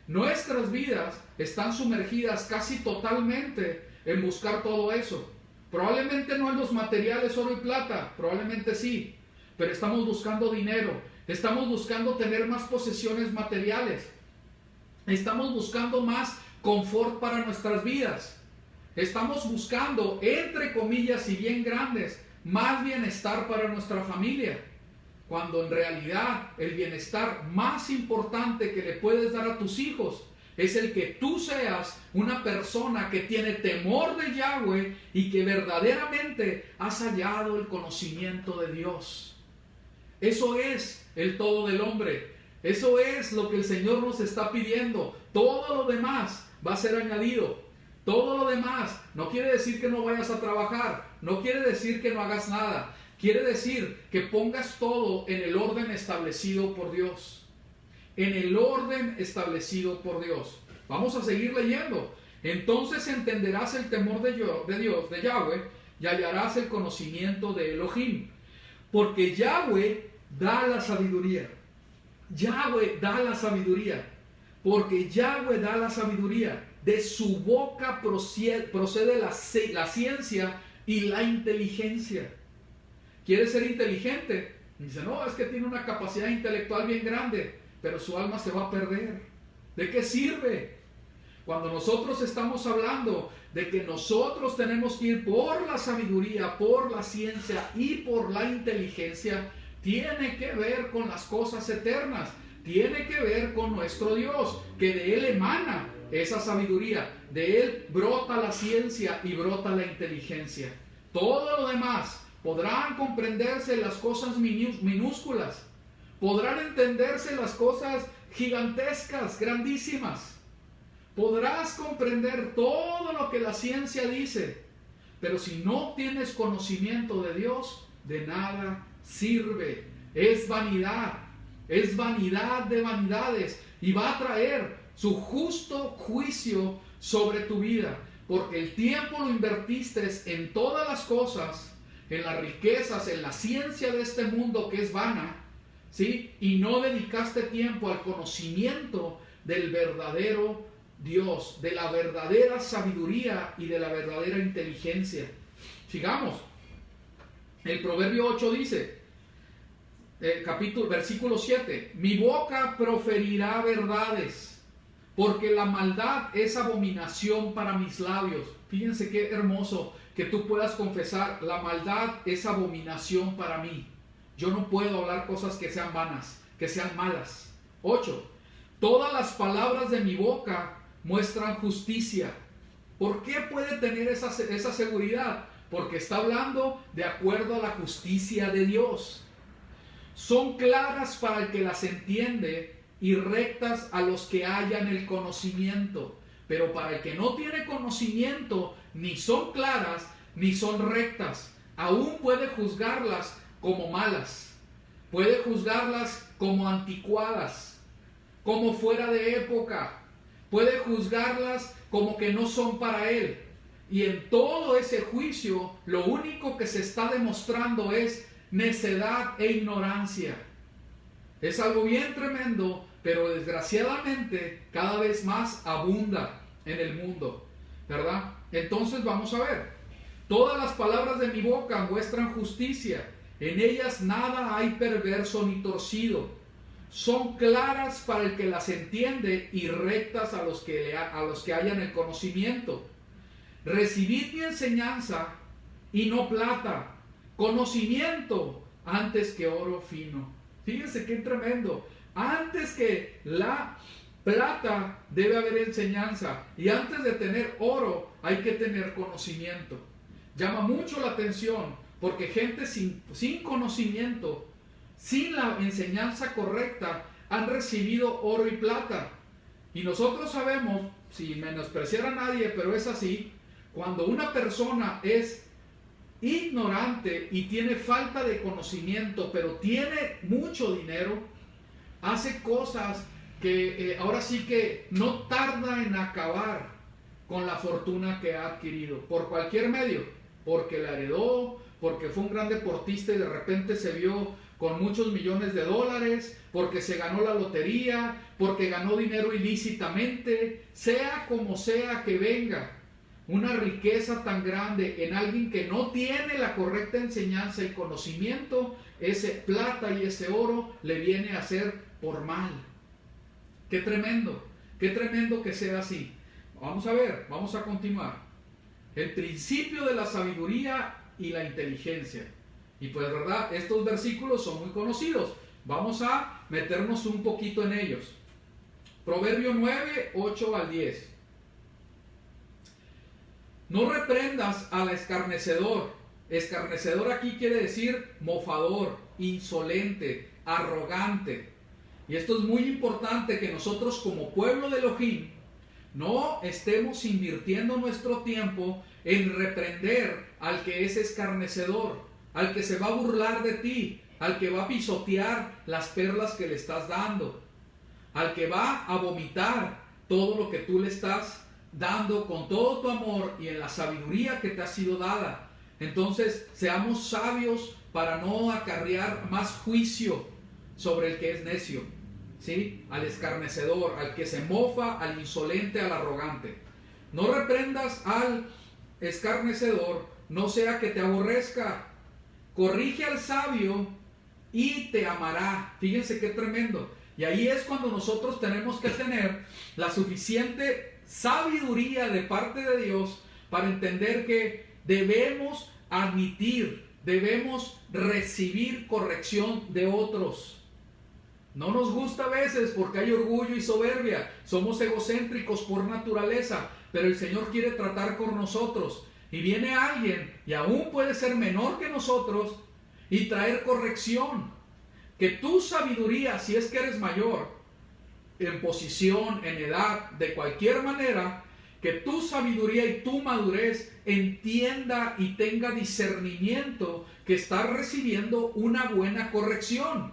Nuestras vidas están sumergidas casi totalmente en buscar todo eso. Probablemente no en los materiales oro y plata, probablemente sí, pero estamos buscando dinero, estamos buscando tener más posesiones materiales, estamos buscando más confort para nuestras vidas, estamos buscando, entre comillas y bien grandes, más bienestar para nuestra familia, cuando en realidad el bienestar más importante que le puedes dar a tus hijos es el que tú seas una persona que tiene temor de Yahweh y que verdaderamente has hallado el conocimiento de Dios. Eso es el todo del hombre. Eso es lo que el Señor nos está pidiendo. Todo lo demás va a ser añadido. Todo lo demás no quiere decir que no vayas a trabajar. No quiere decir que no hagas nada. Quiere decir que pongas todo en el orden establecido por Dios. En el orden establecido por Dios. Vamos a seguir leyendo. Entonces entenderás el temor de Dios, de Yahweh, y hallarás el conocimiento de Elohim. Porque Yahweh da la sabiduría. Yahweh da la sabiduría. Porque Yahweh da la sabiduría. De su boca procede la ciencia y la inteligencia. ¿Quieres ser inteligente? Dice, no, es que tiene una capacidad intelectual bien grande, pero su alma se va a perder. ¿De qué sirve? Cuando nosotros estamos hablando de que nosotros tenemos que ir por la sabiduría, por la ciencia y por la inteligencia, tiene que ver con las cosas eternas, tiene que ver con nuestro Dios, que de Él emana esa sabiduría, de Él brota la ciencia y brota la inteligencia. Todo lo demás podrán comprenderse las cosas minúsculas, podrán entenderse las cosas gigantescas, grandísimas. Podrás comprender todo lo que la ciencia dice, pero si no tienes conocimiento de Dios, de nada sirve. Es vanidad de vanidades, y va a traer su justo juicio sobre tu vida, porque el tiempo lo invertiste en todas las cosas, en las riquezas, en la ciencia de este mundo que es vana, ¿sí? Y no dedicaste tiempo al conocimiento del verdadero Dios, de la verdadera sabiduría y de la verdadera inteligencia. Sigamos. El Proverbio 8 dice, versículo 7, mi boca proferirá verdades, porque la maldad es abominación para mis labios. Fíjense qué hermoso que tú puedas confesar, la maldad es abominación para mí. Yo no puedo hablar cosas que sean vanas, que sean malas. 8. Todas las palabras de mi boca muestran justicia. ¿Por qué puede tener esa seguridad? Porque está hablando de acuerdo a la justicia de Dios. Son claras para el que las entiende y rectas a los que hallan el conocimiento. Pero para el que no tiene conocimiento, ni son claras ni son rectas. Aún puede juzgarlas como malas. Puede juzgarlas como anticuadas, como fuera de época. Puede juzgarlas como que no son para él. Y en todo ese juicio, lo único que se está demostrando es necedad e ignorancia. Es algo bien tremendo, pero desgraciadamente cada vez más abunda en el mundo, ¿verdad? Entonces vamos a ver. Todas las palabras de mi boca muestran justicia. En ellas nada hay perverso ni torcido. Son claras para el que las entiende y rectas a los que hallan el conocimiento. Recibid mi enseñanza y no plata, conocimiento antes que oro fino. Fíjense qué tremendo. Antes que la plata debe haber enseñanza, y antes de tener oro hay que tener conocimiento. Llama mucho la atención porque gente sin conocimiento, sin la enseñanza correcta, han recibido oro y plata. Y nosotros sabemos, sin menospreciar a nadie, pero es así, cuando una persona es ignorante y tiene falta de conocimiento, pero tiene mucho dinero, hace cosas que ahora sí que no tarda en acabar con la fortuna que ha adquirido, por cualquier medio, porque la heredó, porque fue un gran deportista y de repente se vio con muchos millones de dólares, porque se ganó la lotería, porque ganó dinero ilícitamente, sea como sea que venga una riqueza tan grande en alguien que no tiene la correcta enseñanza y conocimiento, ese plata y ese oro le viene a ser por mal. Qué tremendo que sea así. Vamos a ver, vamos a continuar. El principio de la sabiduría y la inteligencia. Y pues verdad, estos versículos son muy conocidos. Vamos a meternos un poquito en ellos. Proverbio 9, 8 al 10. No reprendas al escarnecedor. Escarnecedor aquí quiere decir mofador, insolente, arrogante. Y esto es muy importante, que nosotros como pueblo de Elohim no estemos invirtiendo nuestro tiempo en reprender al que es escarnecedor, al que se va a burlar de ti, al que va a pisotear las perlas que le estás dando, al que va a vomitar todo lo que tú le estás dando con todo tu amor y en la sabiduría que te ha sido dada. Entonces, seamos sabios para no acarrear más juicio sobre el que es necio, ¿sí? Al escarnecedor, al que se mofa, al insolente, al arrogante. No reprendas al escarnecedor, no sea que te aborrezca. Corrige al sabio y te amará. Fíjense qué tremendo. Y ahí es cuando nosotros tenemos que tener la suficiente sabiduría de parte de Dios para entender que debemos admitir, debemos recibir corrección de otros. No nos gusta a veces porque hay orgullo y soberbia, somos egocéntricos por naturaleza, pero el Señor quiere tratar con nosotros. Y viene alguien, y aún puede ser menor que nosotros, y traer corrección. Que tu sabiduría, si es que eres mayor, en posición, en edad, de cualquier manera, que tu sabiduría y tu madurez entienda y tenga discernimiento que estás recibiendo una buena corrección.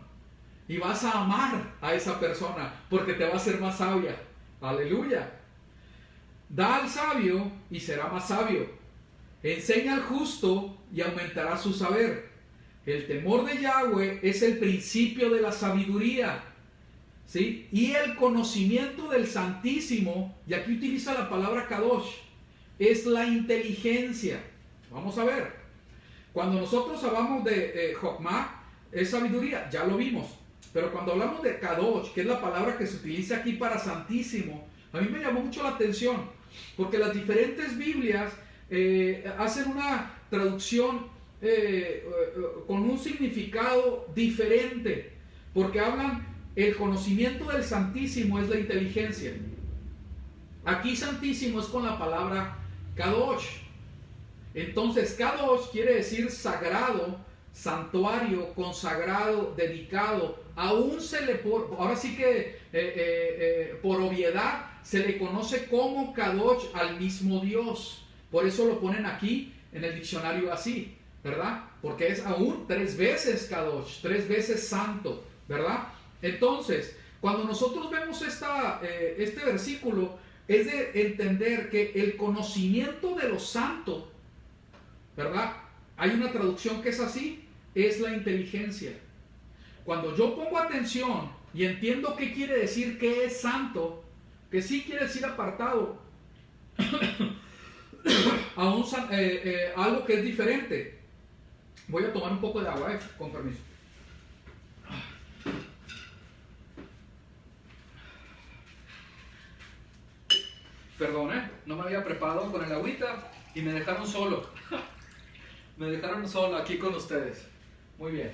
Y vas a amar a esa persona porque te va a hacer más sabia. Aleluya. Da al sabio y será más sabio. Enseña al justo y aumentará su saber. El temor de Yahweh es el principio de la sabiduría, ¿sí? Y el conocimiento del Santísimo, y aquí utiliza la palabra Kadosh, es la inteligencia. Vamos a ver. Cuando nosotros hablamos de Jokmah, es sabiduría, ya lo vimos. Pero cuando hablamos de Kadosh, que es la palabra que se utiliza aquí para Santísimo, a mí me llamó mucho la atención, porque las diferentes Biblias hacen una traducción con un significado diferente, porque hablan, el conocimiento del Santísimo es la inteligencia. Aquí Santísimo es con la palabra Kadosh. Entonces Kadosh quiere decir sagrado, santuario, consagrado, dedicado. Aún se le ahora sí que por obviedad se le conoce como Kadosh al mismo Dios. Por eso lo ponen aquí en el diccionario así, ¿verdad? Porque es aún 3 veces Kadosh, 3 veces santo, ¿verdad? Entonces, cuando nosotros vemos este versículo, es de entender que el conocimiento de lo santo, ¿verdad? Hay una traducción que es así, es la inteligencia. Cuando yo pongo atención y entiendo qué quiere decir que es santo, que sí quiere decir apartado, a algo que es diferente. Voy a tomar un poco de agua, con permiso. Perdón, no me había preparado con el agüita y me dejaron solo. Me dejaron solo aquí con ustedes. Muy bien.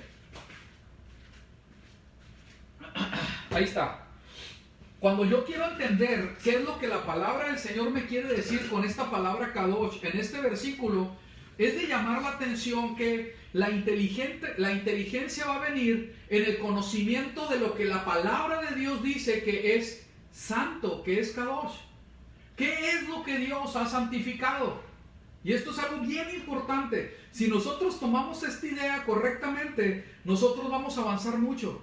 Ahí está. Cuando yo quiero entender qué es lo que la palabra del Señor me quiere decir con esta palabra Kadosh en este versículo, es de llamar la atención que la inteligencia va a venir en el conocimiento de lo que la palabra de Dios dice que es santo, que es Kadosh. ¿Qué es lo que Dios ha santificado? Y esto es algo bien importante. Si nosotros tomamos esta idea correctamente, nosotros vamos a avanzar mucho,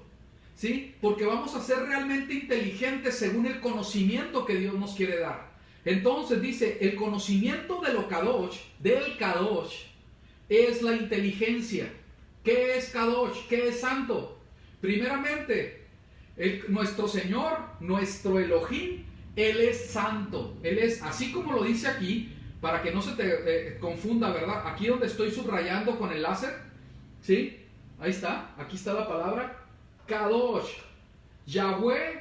¿sí? Porque vamos a ser realmente inteligentes según el conocimiento que Dios nos quiere dar. Entonces dice, el conocimiento de lo Kadosh, del Kadosh, es la inteligencia. ¿Qué es Kadosh? ¿Qué es santo? Primeramente, nuestro Señor, nuestro Elohim, Él es santo. Él es, así como lo dice aquí, para que no se te confunda, ¿verdad? Aquí donde estoy subrayando con el láser, ¿sí? Ahí está, aquí está la palabra Kadosh. Yahweh,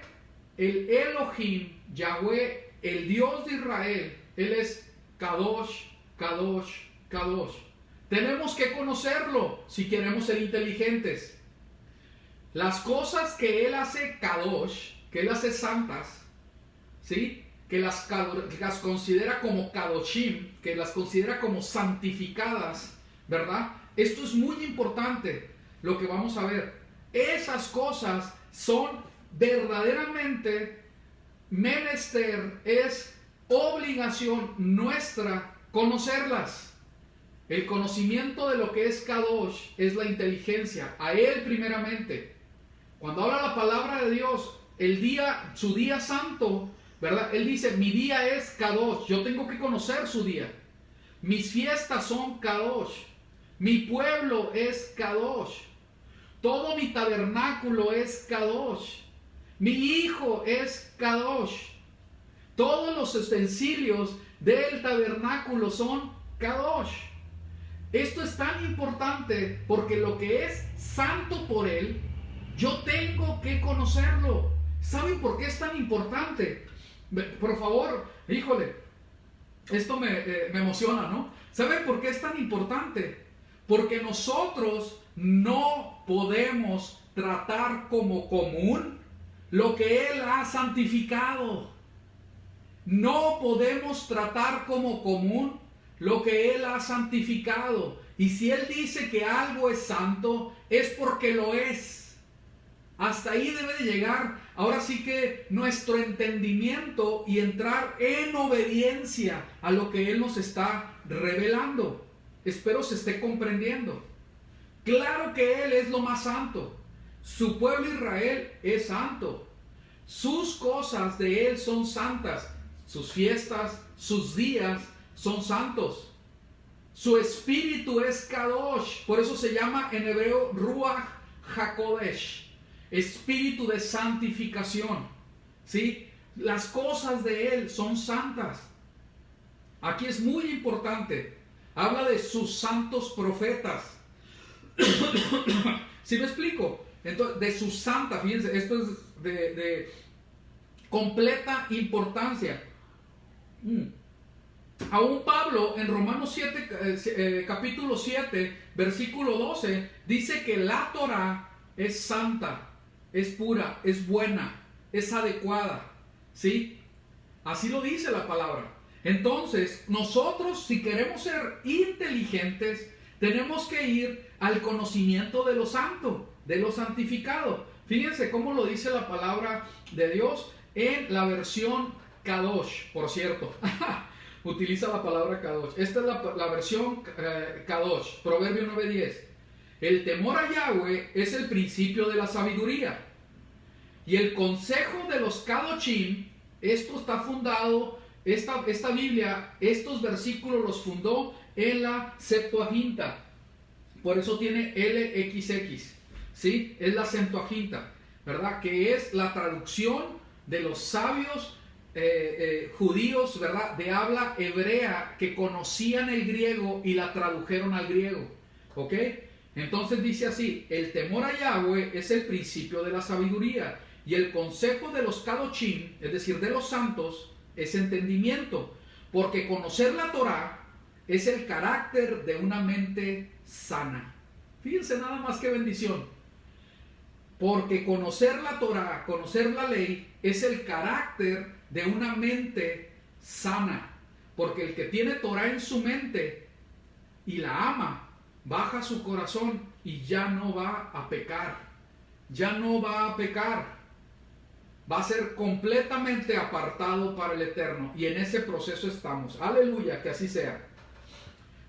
el Elohim, Yahweh, el Dios de Israel, Él es Kadosh, Kadosh, Kadosh. Tenemos que conocerlo si queremos ser inteligentes. Las cosas que Él hace Kadosh, que Él hace santas, ¿sí? Que las considera como Kadoshim, que las considera como santificadas, ¿verdad? Esto es muy importante, lo que vamos a ver. Esas cosas son verdaderamente menester, es obligación nuestra conocerlas. El conocimiento de lo que es Kadosh es la inteligencia, a Él primeramente. Cuando habla la palabra de Dios, su día santo, ¿verdad? Él dice, mi día es Kadosh, yo tengo que conocer su día. Mis fiestas son Kadosh, mi pueblo es Kadosh, todo mi tabernáculo es Kadosh, mi hijo es Kadosh, todos los utensilios del tabernáculo son Kadosh. Esto es tan importante porque lo que es santo por Él, yo tengo que conocerlo. ¿Saben por qué es tan importante? Por favor, híjole, esto me emociona, ¿no? ¿Saben por qué es tan importante? Porque nosotros no podemos tratar como común lo que Él ha santificado. No podemos tratar como común lo que Él ha santificado. Y si Él dice que algo es santo, es porque lo es. Hasta ahí debe de llegar, ahora sí que nuestro entendimiento y entrar en obediencia a lo que Él nos está revelando. Espero se esté comprendiendo. Claro que Él es lo más santo. Su pueblo Israel es santo. Sus cosas de Él son santas. Sus fiestas, sus días son santos. Su espíritu es Kadosh. Por eso se llama en hebreo Ruach HaKodesh. Espíritu de santificación. ¿Sí? Las cosas de Él son santas. Aquí es muy importante. Habla de sus santos profetas. ¿Sí me explico? Entonces, de sus santas, fíjense, esto es de completa importancia. Aún Pablo en Romanos 7, capítulo 7, versículo 12, dice que la Torah es santa, es pura, es buena, es adecuada, ¿sí? Así lo dice la palabra. Entonces, nosotros, si queremos ser inteligentes, tenemos que ir al conocimiento de lo santo, de lo santificado. Fíjense cómo lo dice la palabra de Dios en la versión Kadosh, por cierto. Utiliza la palabra Kadosh. Esta es la versión Kadosh, Proverbio 9:10. El temor a Yahweh es el principio de la sabiduría. Y el consejo de los Kadoshim, esto está fundado, esta Biblia, estos versículos los fundó en la Septuaginta. Por eso tiene LXX, ¿sí? Es la Septuaginta, ¿verdad? Que es la traducción de los sabios judíos, ¿verdad? De habla hebrea que conocían el griego y la tradujeron al griego, ¿ok? Entonces dice así: el temor a Yahweh es el principio de la sabiduría, y el consejo de los Kadoshim, es decir, de los santos, es entendimiento, porque conocer la Torah es el carácter de una mente sana. Fíjense nada más que bendición. Porque conocer la Torah, conocer la ley, es el carácter de una mente sana. Porque el que tiene Torah en su mente y la ama, baja su corazón y ya no va a pecar. Ya no va a pecar. Va a ser completamente apartado para el Eterno. Y en ese proceso estamos. Aleluya, que así sea.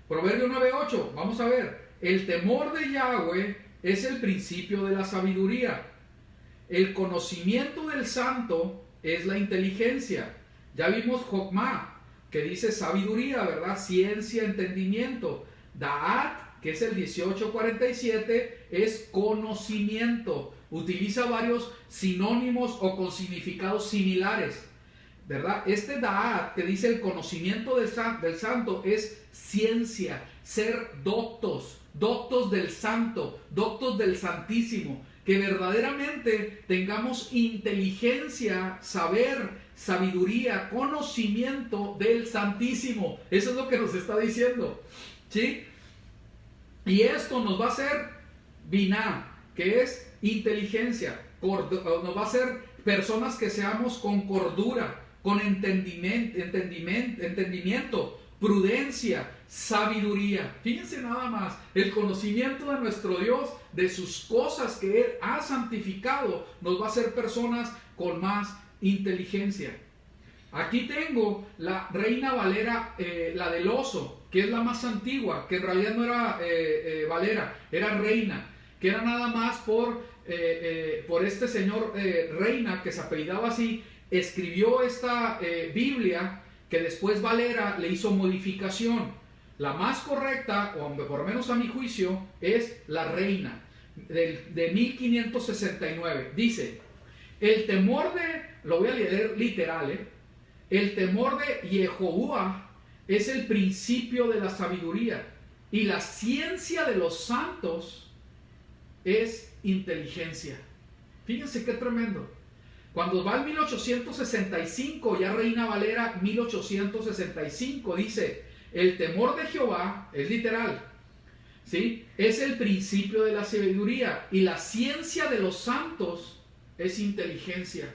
Proverbio 9:8. Vamos a ver. El temor de Yahweh es el principio de la sabiduría. El conocimiento del santo es la inteligencia. Ya vimos Jokmah, que dice sabiduría, ¿verdad? Ciencia, entendimiento. Da'at, que es el 18:47, es conocimiento. Utiliza varios sinónimos o con significados similares, ¿verdad? Este Da'at, que dice el conocimiento del santo, es ciencia, ser doctos del santo, doctos del santísimo, que verdaderamente tengamos inteligencia, saber, sabiduría, conocimiento del santísimo. Eso es lo que nos está diciendo, ¿sí? Y esto nos va a hacer biná, que es inteligencia, nos va a hacer personas que seamos con cordura, con entendimiento, prudencia, sabiduría. Fíjense nada más, el conocimiento de nuestro Dios, de sus cosas que Él ha santificado, nos va a hacer personas con más inteligencia. Aquí tengo la Reina Valera, la del oso, que es la más antigua, que en realidad no era Valera, era Reina, que era nada más por este señor Reina, que se apellidaba así, escribió esta Biblia, que después Valera le hizo modificación. La más correcta, o por lo menos a mi juicio, es la Reina, de 1569. Dice, el temor lo voy a leer literal, el temor de Yehoshua es el principio de la sabiduría, y la ciencia de los santos es inteligencia. Fíjense qué tremendo. Cuando va al 1865, ya Reina Valera 1865, dice, el temor de Jehová, es literal, ¿sí? Es el principio de la sabiduría, y la ciencia de los santos es inteligencia.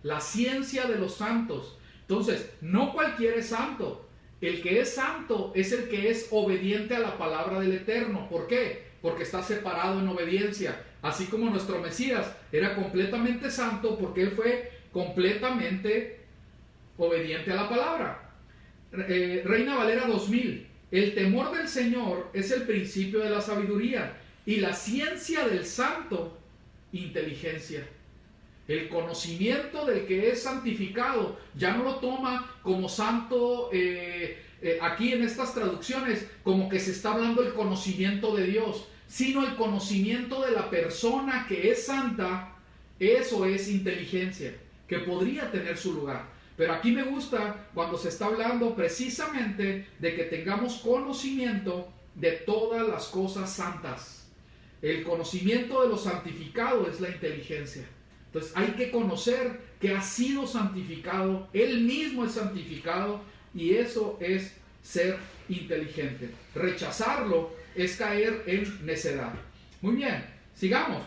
La ciencia de los santos. Entonces, no cualquiera es santo. El que es santo es el que es obediente a la palabra del Eterno. ¿Por qué? Porque está separado en obediencia. Así como nuestro Mesías era completamente santo porque él fue completamente obediente a la palabra. Reina Valera 2000. El temor del Señor es el principio de la sabiduría, y la ciencia del santo, inteligencia. El conocimiento del que es santificado ya no lo toma como santo. Aquí en estas traducciones como que se está hablando el conocimiento de Dios, sino el conocimiento de la persona que es santa. Eso es inteligencia, que podría tener su lugar. Pero aquí me gusta cuando se está hablando precisamente de que tengamos conocimiento de todas las cosas santas. El conocimiento de lo santificado es la inteligencia. Entonces hay que conocer que ha sido santificado, Él mismo es santificado, y eso es ser inteligente. Rechazarlo es caer en necedad. Muy bien, sigamos.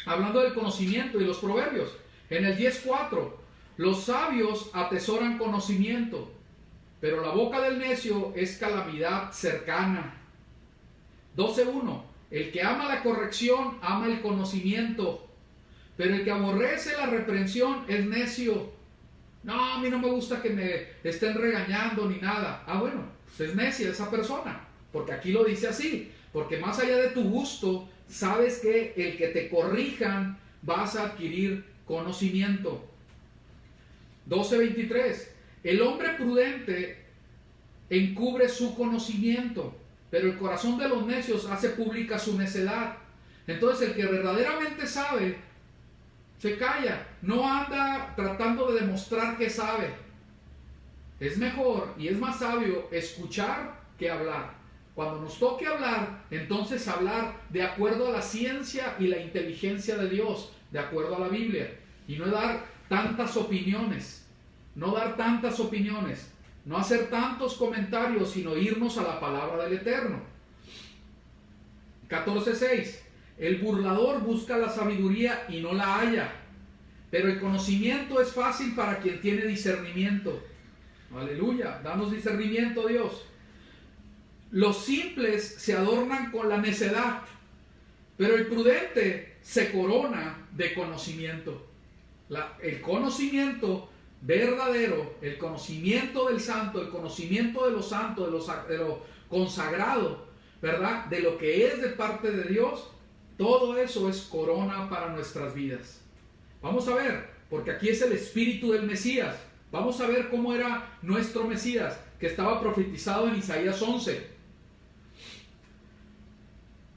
Hablando del conocimiento y los proverbios. En el 10:4, los sabios atesoran conocimiento, pero la boca del necio es calamidad cercana. 12:1, el que ama la corrección ama el conocimiento, pero el que aborrece la reprensión es necio. No, a mí no me gusta que me estén regañando ni nada. Ah, bueno, pues es necia esa persona, porque aquí lo dice así, porque más allá de tu gusto, sabes que el que te corrijan vas a adquirir conocimiento. 12:23, el hombre prudente encubre su conocimiento, pero el corazón de los necios hace pública su necedad. Entonces el que verdaderamente sabe se calla, no anda tratando de demostrar que sabe. Es mejor y es más sabio escuchar que hablar. Cuando nos toque hablar, entonces hablar de acuerdo a la ciencia y la inteligencia de Dios, de acuerdo a la Biblia, y no dar tantas opiniones, no hacer tantos comentarios, sino irnos a la palabra del Eterno. 14:6, el burlador busca la sabiduría y no la halla, pero el conocimiento es fácil para quien tiene discernimiento. Aleluya, danos discernimiento, Dios. Los simples se adornan con la necedad, pero el prudente se corona de conocimiento. El conocimiento verdadero, el conocimiento del santo, el conocimiento de lo santo, de lo consagrado, ¿verdad? De lo que es de parte de Dios, todo eso es corona para nuestras vidas. Vamos a ver, porque aquí es el espíritu del Mesías. Vamos a ver cómo era nuestro Mesías, que estaba profetizado en Isaías 11.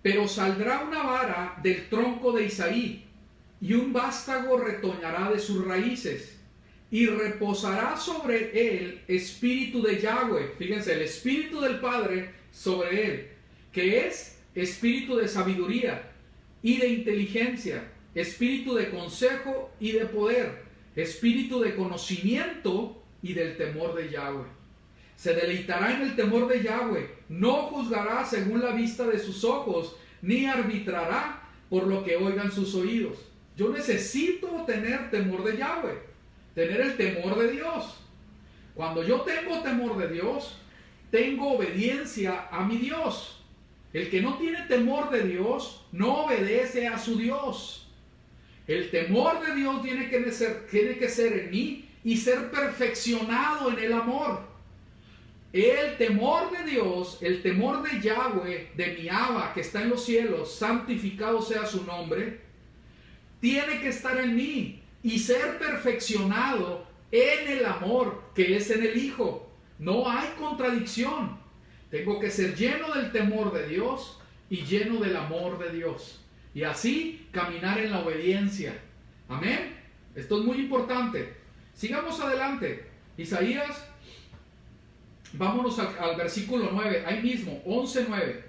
Pero saldrá una vara del tronco de Isaí, y un vástago retoñará de sus raíces, y reposará sobre él espíritu de Yahweh. Fíjense, el espíritu del Padre sobre él, que es espíritu de sabiduría y de inteligencia, espíritu de consejo y de poder, espíritu de conocimiento y del temor de Yahweh. Se deleitará en el temor de Yahweh, no juzgará según la vista de sus ojos, ni arbitrará por lo que oigan sus oídos. Yo necesito tener temor de Yahweh, tener el temor de Dios. Cuando yo tengo temor de Dios, tengo obediencia a mi Dios. El que no tiene temor de Dios, no obedece a su Dios. El temor de Dios tiene que ser en mí y ser perfeccionado en el amor. El temor de Dios, el temor de Yahweh, de mi Abba que está en los cielos, santificado sea su nombre, tiene que estar en mí y ser perfeccionado en el amor que es en el Hijo. No hay contradicción. Tengo que ser lleno del temor de Dios y lleno del amor de Dios. Y así caminar en la obediencia. Amén. Esto es muy importante. Sigamos adelante. Isaías, vámonos al versículo 9, ahí mismo, 11:9.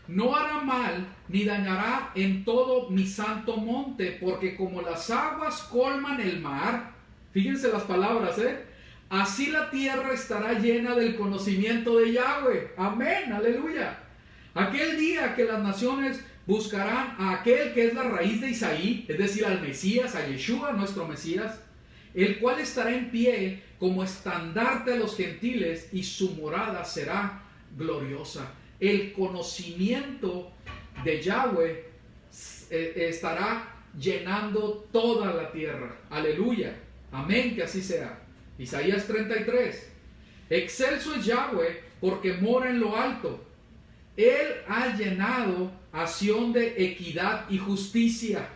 No hará mal ni dañará en todo mi santo monte, porque como las aguas colman el mar, fíjense las palabras, así la tierra estará llena del conocimiento de Yahweh. Amén, aleluya. Aquel día que las naciones buscarán a aquel que es la raíz de Isaí, es decir, al Mesías, a Yeshua, nuestro Mesías, el cual estará en pie como estandarte a los gentiles, y su morada será gloriosa. El conocimiento de Yahweh estará llenando toda la tierra. Aleluya. Amén, que así sea. Isaías 33. Excelso es Yahweh porque mora en lo alto. Él ha llenado a Sión de equidad y justicia.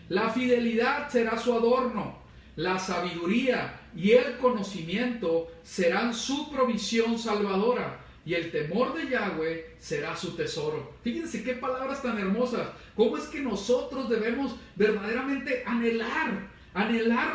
La fidelidad será su adorno. La sabiduría y el conocimiento serán su provisión salvadora, y el temor de Yahweh será su tesoro. Fíjense qué palabras tan hermosas. Cómo es que nosotros debemos verdaderamente anhelar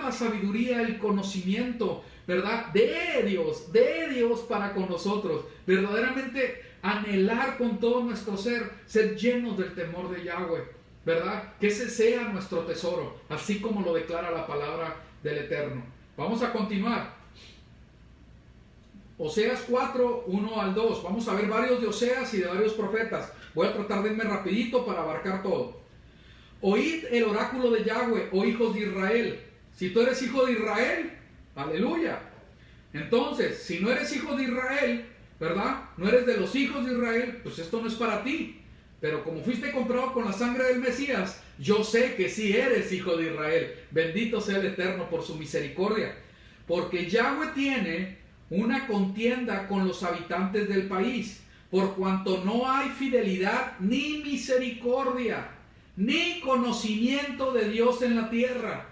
la sabiduría, el conocimiento, ¿verdad? De Dios para con nosotros. Verdaderamente anhelar con todo nuestro ser llenos del temor de Yahweh, ¿verdad? Que ese sea nuestro tesoro, así como lo declara la palabra del Eterno. Vamos a continuar. Oseas 4, 1 al 2. Vamos a ver varios de Oseas y de varios profetas. Voy a tratar de irme rapidito para abarcar todo. Oíd el oráculo de Yahweh, oh hijos de Israel. Si tú eres hijo de Israel, aleluya. Entonces, si no eres hijo de Israel, ¿verdad? No eres de los hijos de Israel, pues esto no es para ti. Pero como fuiste comprado con la sangre del Mesías, yo sé que sí eres hijo de Israel. Bendito sea el Eterno por su misericordia. Porque Yahweh tiene una contienda con los habitantes del país, por cuanto no hay fidelidad ni misericordia, ni conocimiento de Dios en la tierra.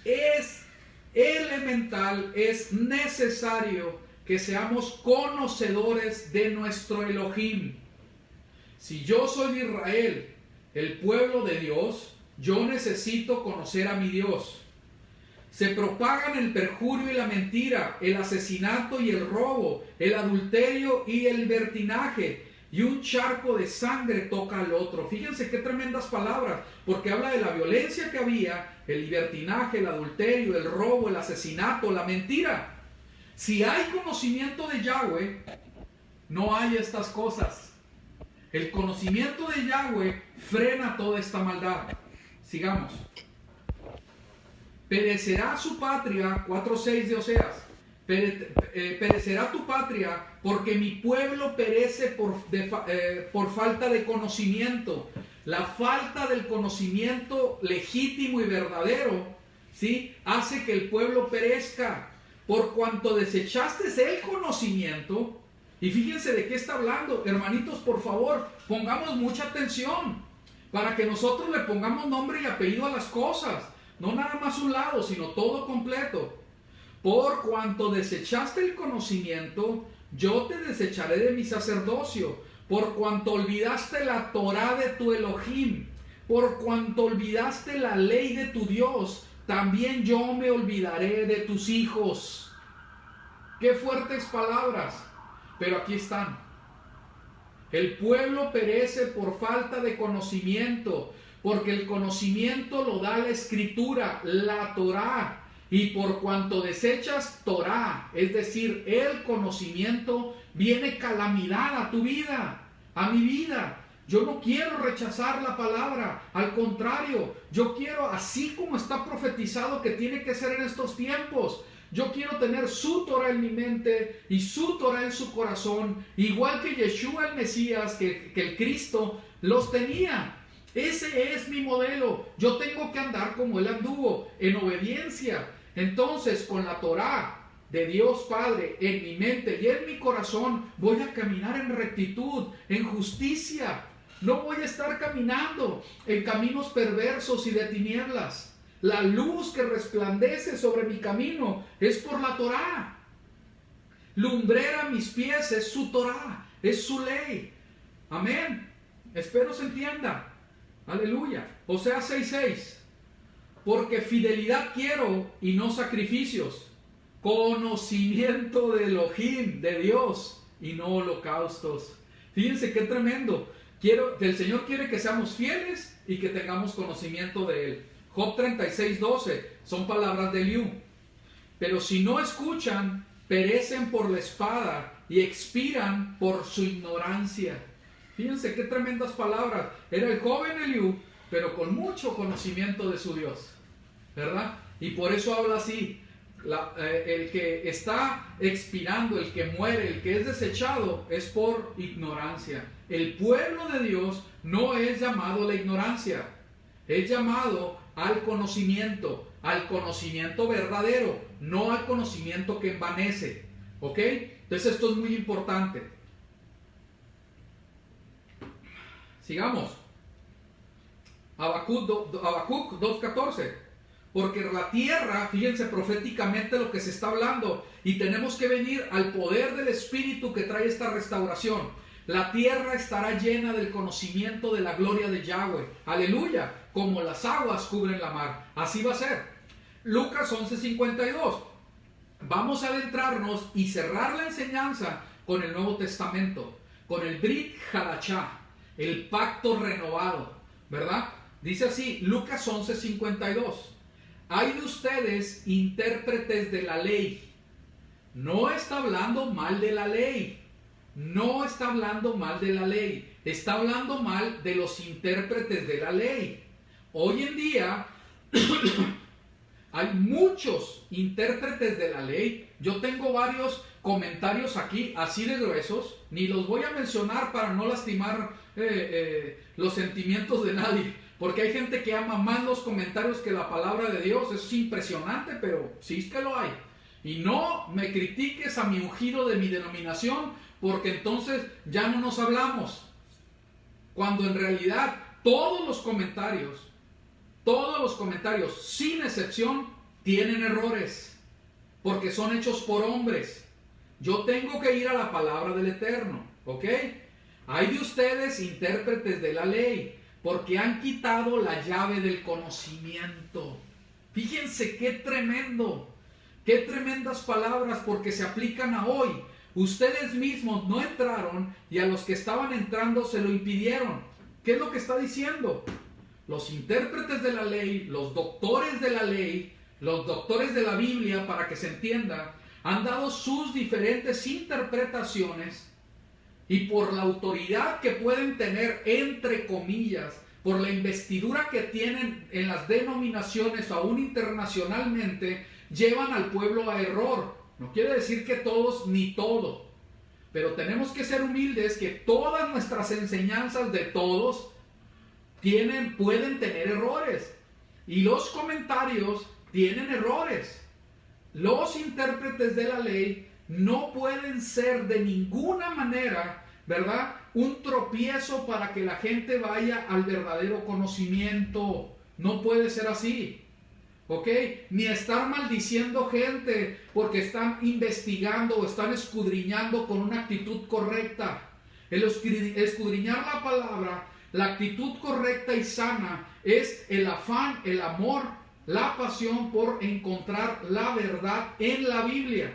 Es elemental, es necesario que seamos conocedores de nuestro Elohim. Si yo soy de Israel, el pueblo de Dios, yo necesito conocer a mi Dios. Se propagan el perjurio y la mentira, el asesinato y el robo, el adulterio y el libertinaje, y un charco de sangre toca al otro. Fíjense qué tremendas palabras, porque habla de la violencia que había, el libertinaje, el adulterio, el robo, el asesinato, la mentira. Si hay conocimiento de Yahweh, no hay estas cosas. El conocimiento de Yahweh frena toda esta maldad. Sigamos. Perecerá su patria, 4:6 de Oseas. perecerá tu patria, porque mi pueblo perece por falta de conocimiento. La falta del conocimiento legítimo y verdadero, ¿sí?, hace que el pueblo perezca. Por cuanto desechaste el conocimiento. Y fíjense de qué está hablando, hermanitos, por favor, pongamos mucha atención para que nosotros le pongamos nombre y apellido a las cosas, no nada más un lado, sino todo completo. Por cuanto desechaste el conocimiento, yo te desecharé de mi sacerdocio. Por cuanto olvidaste la Torá de tu Elohim, por cuanto olvidaste la ley de tu Dios, también yo me olvidaré de tus hijos. Qué fuertes palabras, pero aquí están. El pueblo perece por falta de conocimiento, porque el conocimiento lo da la Escritura, la Torá. Y por cuanto desechas Torá, es decir, el conocimiento, viene calamidad a tu vida, a mi vida. Yo no quiero rechazar la palabra, al contrario, yo quiero, así como está profetizado que tiene que ser en estos tiempos, yo quiero tener su Torah en mi mente y su Torah en su corazón, igual que Yeshua el Mesías, que el Cristo los tenía. Ese es mi modelo. Yo tengo que andar como Él anduvo, en obediencia. Entonces, con la Torah de Dios Padre en mi mente y en mi corazón, voy a caminar en rectitud, en justicia. No voy a estar caminando en caminos perversos y de tinieblas. La luz que resplandece sobre mi camino es por la Torá. Lumbrera a mis pies es su Torá, es su ley. Amén. Espero se entienda. Aleluya. Oseas 6:6. Porque fidelidad quiero y no sacrificios. Conocimiento de Elohim, de Dios, y no holocaustos. Fíjense qué tremendo. El Señor quiere que seamos fieles y que tengamos conocimiento de Él. Job 36:12 son palabras de Eliú. Pero si no escuchan, perecen por la espada y expiran por su ignorancia. Fíjense qué tremendas palabras. Era el joven Eliú, pero con mucho conocimiento de su Dios, ¿verdad? Y por eso habla así. El que está expirando, el que muere, el que es desechado, es por ignorancia. El pueblo de Dios no es llamado a la ignorancia, es llamado al conocimiento verdadero, no al conocimiento que envanece. ¿Ok? Entonces esto es muy importante. Sigamos. Habacuc 2:14. Porque la tierra, fíjense proféticamente lo que se está hablando, y tenemos que venir al poder del Espíritu que trae esta restauración. La tierra estará llena del conocimiento de la gloria de Yahweh. Aleluya, como las aguas cubren la mar. Así va a ser. Lucas 11:52. Vamos a adentrarnos y cerrar la enseñanza con el Nuevo Testamento, con el Brit Hadashah, el pacto renovado, ¿verdad? Dice así, Lucas 11:52. Hay de ustedes intérpretes de la ley. No está hablando mal de la ley. No está hablando mal de la ley. Está hablando mal de los intérpretes de la ley. Hoy en día hay muchos intérpretes de la ley. Yo tengo varios comentarios aquí, así de gruesos. Ni los voy a mencionar para no lastimar los sentimientos de nadie. Porque hay gente que ama más los comentarios que la palabra de Dios. Eso es impresionante, pero sí es que lo hay. Y no me critiques a mi ungido de mi denominación, porque entonces ya no nos hablamos. Cuando en realidad todos los comentarios, sin excepción, tienen errores. Porque son hechos por hombres. Yo tengo que ir a la palabra del Eterno. ¿Ok? Hay de ustedes intérpretes de la ley, porque han quitado la llave del conocimiento. Fíjense qué tremendo, qué tremendas palabras, porque se aplican a hoy. Ustedes mismos no entraron y a los que estaban entrando se lo impidieron. ¿Qué es lo que está diciendo? Los intérpretes de la ley, los doctores de la ley, los doctores de la Biblia, para que se entienda, han dado sus diferentes interpretaciones. Y por la autoridad que pueden tener, entre comillas, por la investidura que tienen en las denominaciones, aún internacionalmente, llevan al pueblo a error. No quiere decir que todos ni todo. Pero tenemos que ser humildes que todas nuestras enseñanzas de todos pueden tener errores. Y los comentarios tienen errores. Los intérpretes de la ley no pueden ser de ninguna manera, ¿verdad?, un tropiezo para que la gente vaya al verdadero conocimiento. No puede ser así. ¿Ok? Ni estar maldiciendo gente porque están investigando o están escudriñando con una actitud correcta. El escudriñar la palabra, la actitud correcta y sana es el afán, el amor, la pasión por encontrar la verdad en la Biblia.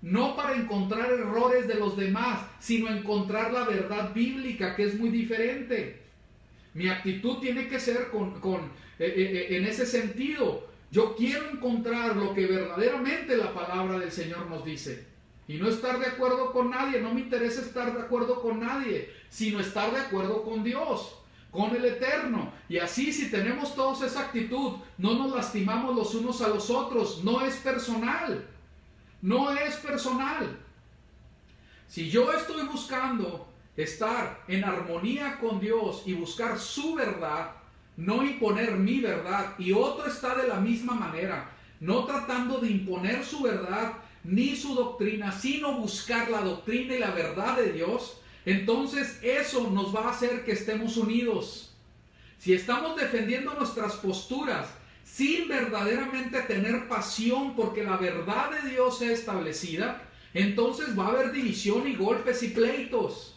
No para encontrar errores de los demás, sino encontrar la verdad bíblica, que es muy diferente. Mi actitud tiene que ser en ese sentido. Yo quiero encontrar lo que verdaderamente la palabra del Señor nos dice. Y no estar de acuerdo con nadie. No me interesa estar de acuerdo con nadie, sino estar de acuerdo con Dios, con el Eterno. Y así, si tenemos todos esa actitud, no nos lastimamos los unos a los otros. No es personal. No es personal. Si yo estoy buscando estar en armonía con Dios y buscar su verdad, no imponer mi verdad, y otro está de la misma manera, no tratando de imponer su verdad ni su doctrina, sino buscar la doctrina y la verdad de Dios, entonces eso nos va a hacer que estemos unidos. Si estamos defendiendo nuestras posturas sin verdaderamente tener pasión porque la verdad de Dios sea establecida, entonces va a haber división y golpes y pleitos.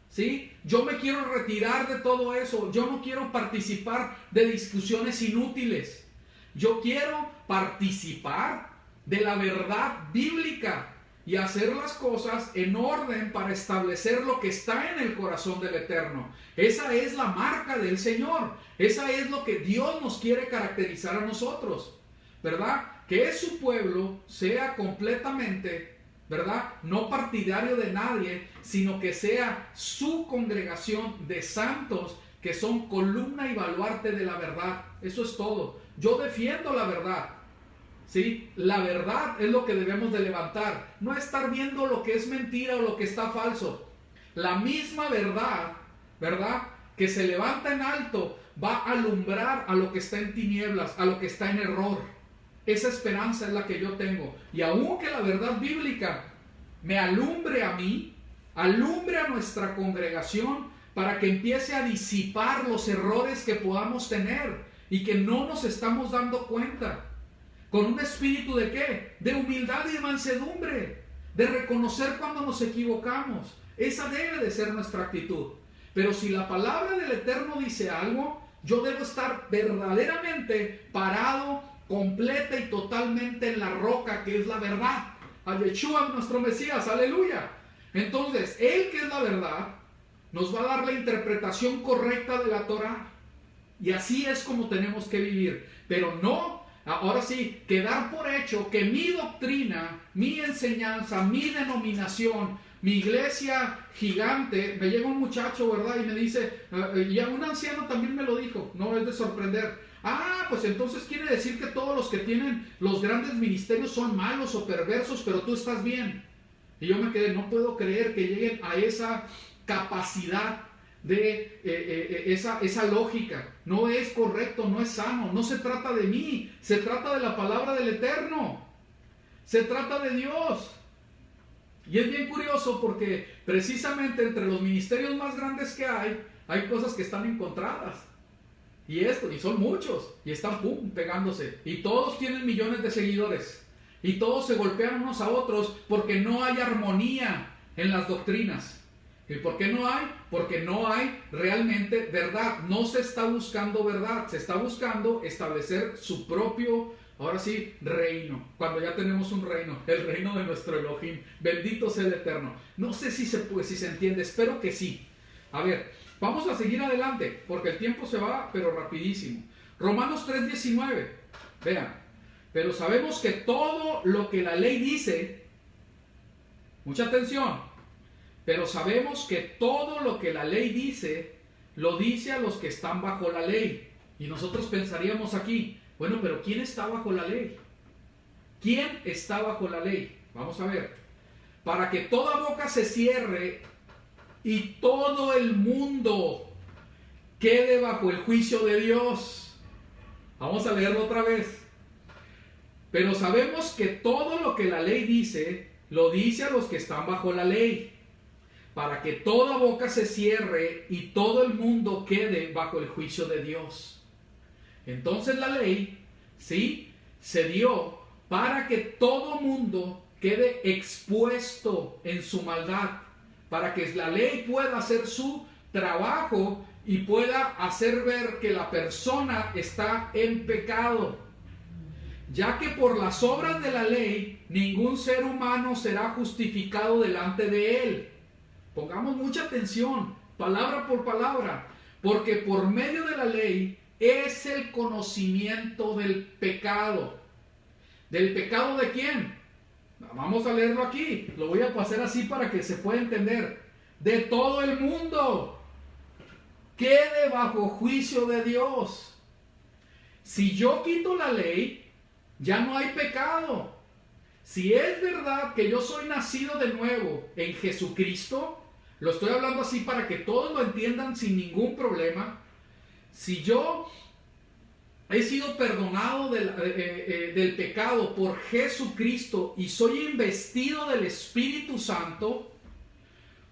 ¿Sí? Yo me quiero retirar de todo eso. Yo no quiero participar de discusiones inútiles. Yo quiero participar de la verdad bíblica y hacer las cosas en orden para establecer lo que está en el corazón del Eterno. Esa es la marca del Señor. Esa es lo que Dios nos quiere caracterizar a nosotros, ¿verdad? Que su pueblo sea completamente, ¿verdad?, no partidario de nadie, sino que sea su congregación de santos que son columna y baluarte de la verdad. Eso es todo. Yo defiendo la verdad. ¿Sí? La verdad es lo que debemos de levantar, no estar viendo lo que es mentira o lo que está falso. La misma verdad, ¿verdad?, que se levanta en alto va a alumbrar a lo que está en tinieblas, a lo que está en error. Esa esperanza es la que yo tengo. Y aunque la verdad bíblica me alumbre a mí, alumbre a nuestra congregación, para que empiece a disipar los errores que podamos tener y que no nos estamos dando cuenta. Con un espíritu de ¿qué? De humildad y de mansedumbre, de reconocer cuando nos equivocamos. Esa debe de ser nuestra actitud. Pero si la palabra del Eterno dice algo, yo debo estar verdaderamente parado, completa y totalmente en la roca que es la verdad. A Yeshua, nuestro Mesías, aleluya. Entonces, Él que es la verdad, nos va a dar la interpretación correcta de la Torah. Y así es como tenemos que vivir. Pero no, ahora sí, quedar por hecho que mi doctrina, mi enseñanza, mi denominación, mi iglesia gigante, me llega un muchacho, ¿verdad? Y me dice, y a un anciano también me lo dijo, no es de sorprender. Ah, pues entonces quiere decir que todos los que tienen los grandes ministerios son malos o perversos, pero tú estás bien. Y yo me quedé, no puedo creer que lleguen a esa capacidad de esa lógica. No es correcto, no es sano, no se trata de mí, se trata de la palabra del Eterno, se trata de Dios. Y es bien curioso porque precisamente entre los ministerios más grandes que hay cosas que están encontradas. Y son muchos, y están pegándose, y todos tienen millones de seguidores, y todos se golpean unos a otros porque no hay armonía en las doctrinas. ¿Y por qué no hay? Porque no hay realmente verdad. No se está buscando verdad, se está buscando establecer su propio, ahora sí, reino. Cuando ya tenemos un reino, el reino de nuestro Elohim. Bendito sea el Eterno. No sé si se entiende, espero que sí. A ver, vamos a seguir adelante, porque el tiempo se va, pero rapidísimo. Romanos 3:19. Vean, pero sabemos que todo lo que la ley dice, mucha atención, pero sabemos que todo lo que la ley dice, lo dice a los que están bajo la ley. Y nosotros pensaríamos aquí, bueno, pero ¿quién está bajo la ley? ¿Quién está bajo la ley? Vamos a ver. Para que toda boca se cierre y todo el mundo quede bajo el juicio de Dios. Vamos a leerlo otra vez. Pero sabemos que todo lo que la ley dice, lo dice a los que están bajo la ley, para que toda boca se cierre y todo el mundo quede bajo el juicio de Dios. Entonces la ley, sí, se dio para que todo mundo quede expuesto en su maldad, para que la ley pueda hacer su trabajo y pueda hacer ver que la persona está en pecado, ya que por las obras de la ley ningún ser humano será justificado delante de él. Pongamos mucha atención, palabra por palabra, porque por medio de la ley es el conocimiento del pecado. ¿Del pecado de quién? Vamos a leerlo aquí, lo voy a pasar así para que se pueda entender. De todo el mundo quede bajo juicio de Dios. Si yo quito la ley, ya no hay pecado. Si es verdad que yo soy nacido de nuevo en Jesucristo, lo estoy hablando así para que todos lo entiendan sin ningún problema. Si yo he sido perdonado del pecado por Jesucristo y soy investido del Espíritu Santo,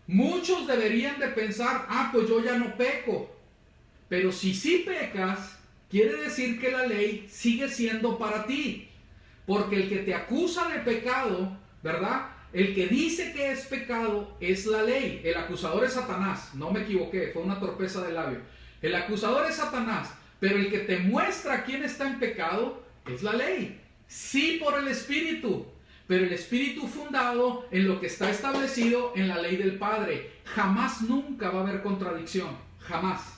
muchos deberían de pensar, pues yo ya no peco. Pero si sí pecas, quiere decir que la ley sigue siendo para ti. Porque el que te acusa de pecado, ¿verdad? El que dice que es pecado es la ley. El acusador es Satanás. No me equivoqué, fue una torpeza de labio. El acusador es Satanás. Pero el que te muestra quién está en pecado es la ley. Sí, por el Espíritu. Pero el Espíritu fundado en lo que está establecido en la ley del Padre. Jamás nunca va a haber contradicción. Jamás.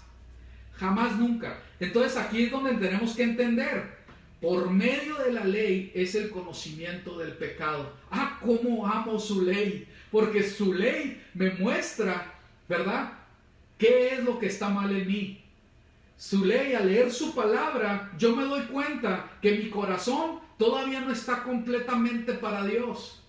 Jamás nunca. Entonces aquí es donde tenemos que entender. Por medio de la ley es el conocimiento del pecado. Cómo amo su ley. Porque su ley me muestra, ¿verdad?, qué es lo que está mal en mí. Su ley, al leer su palabra, yo me doy cuenta que mi corazón todavía no está completamente para Dios.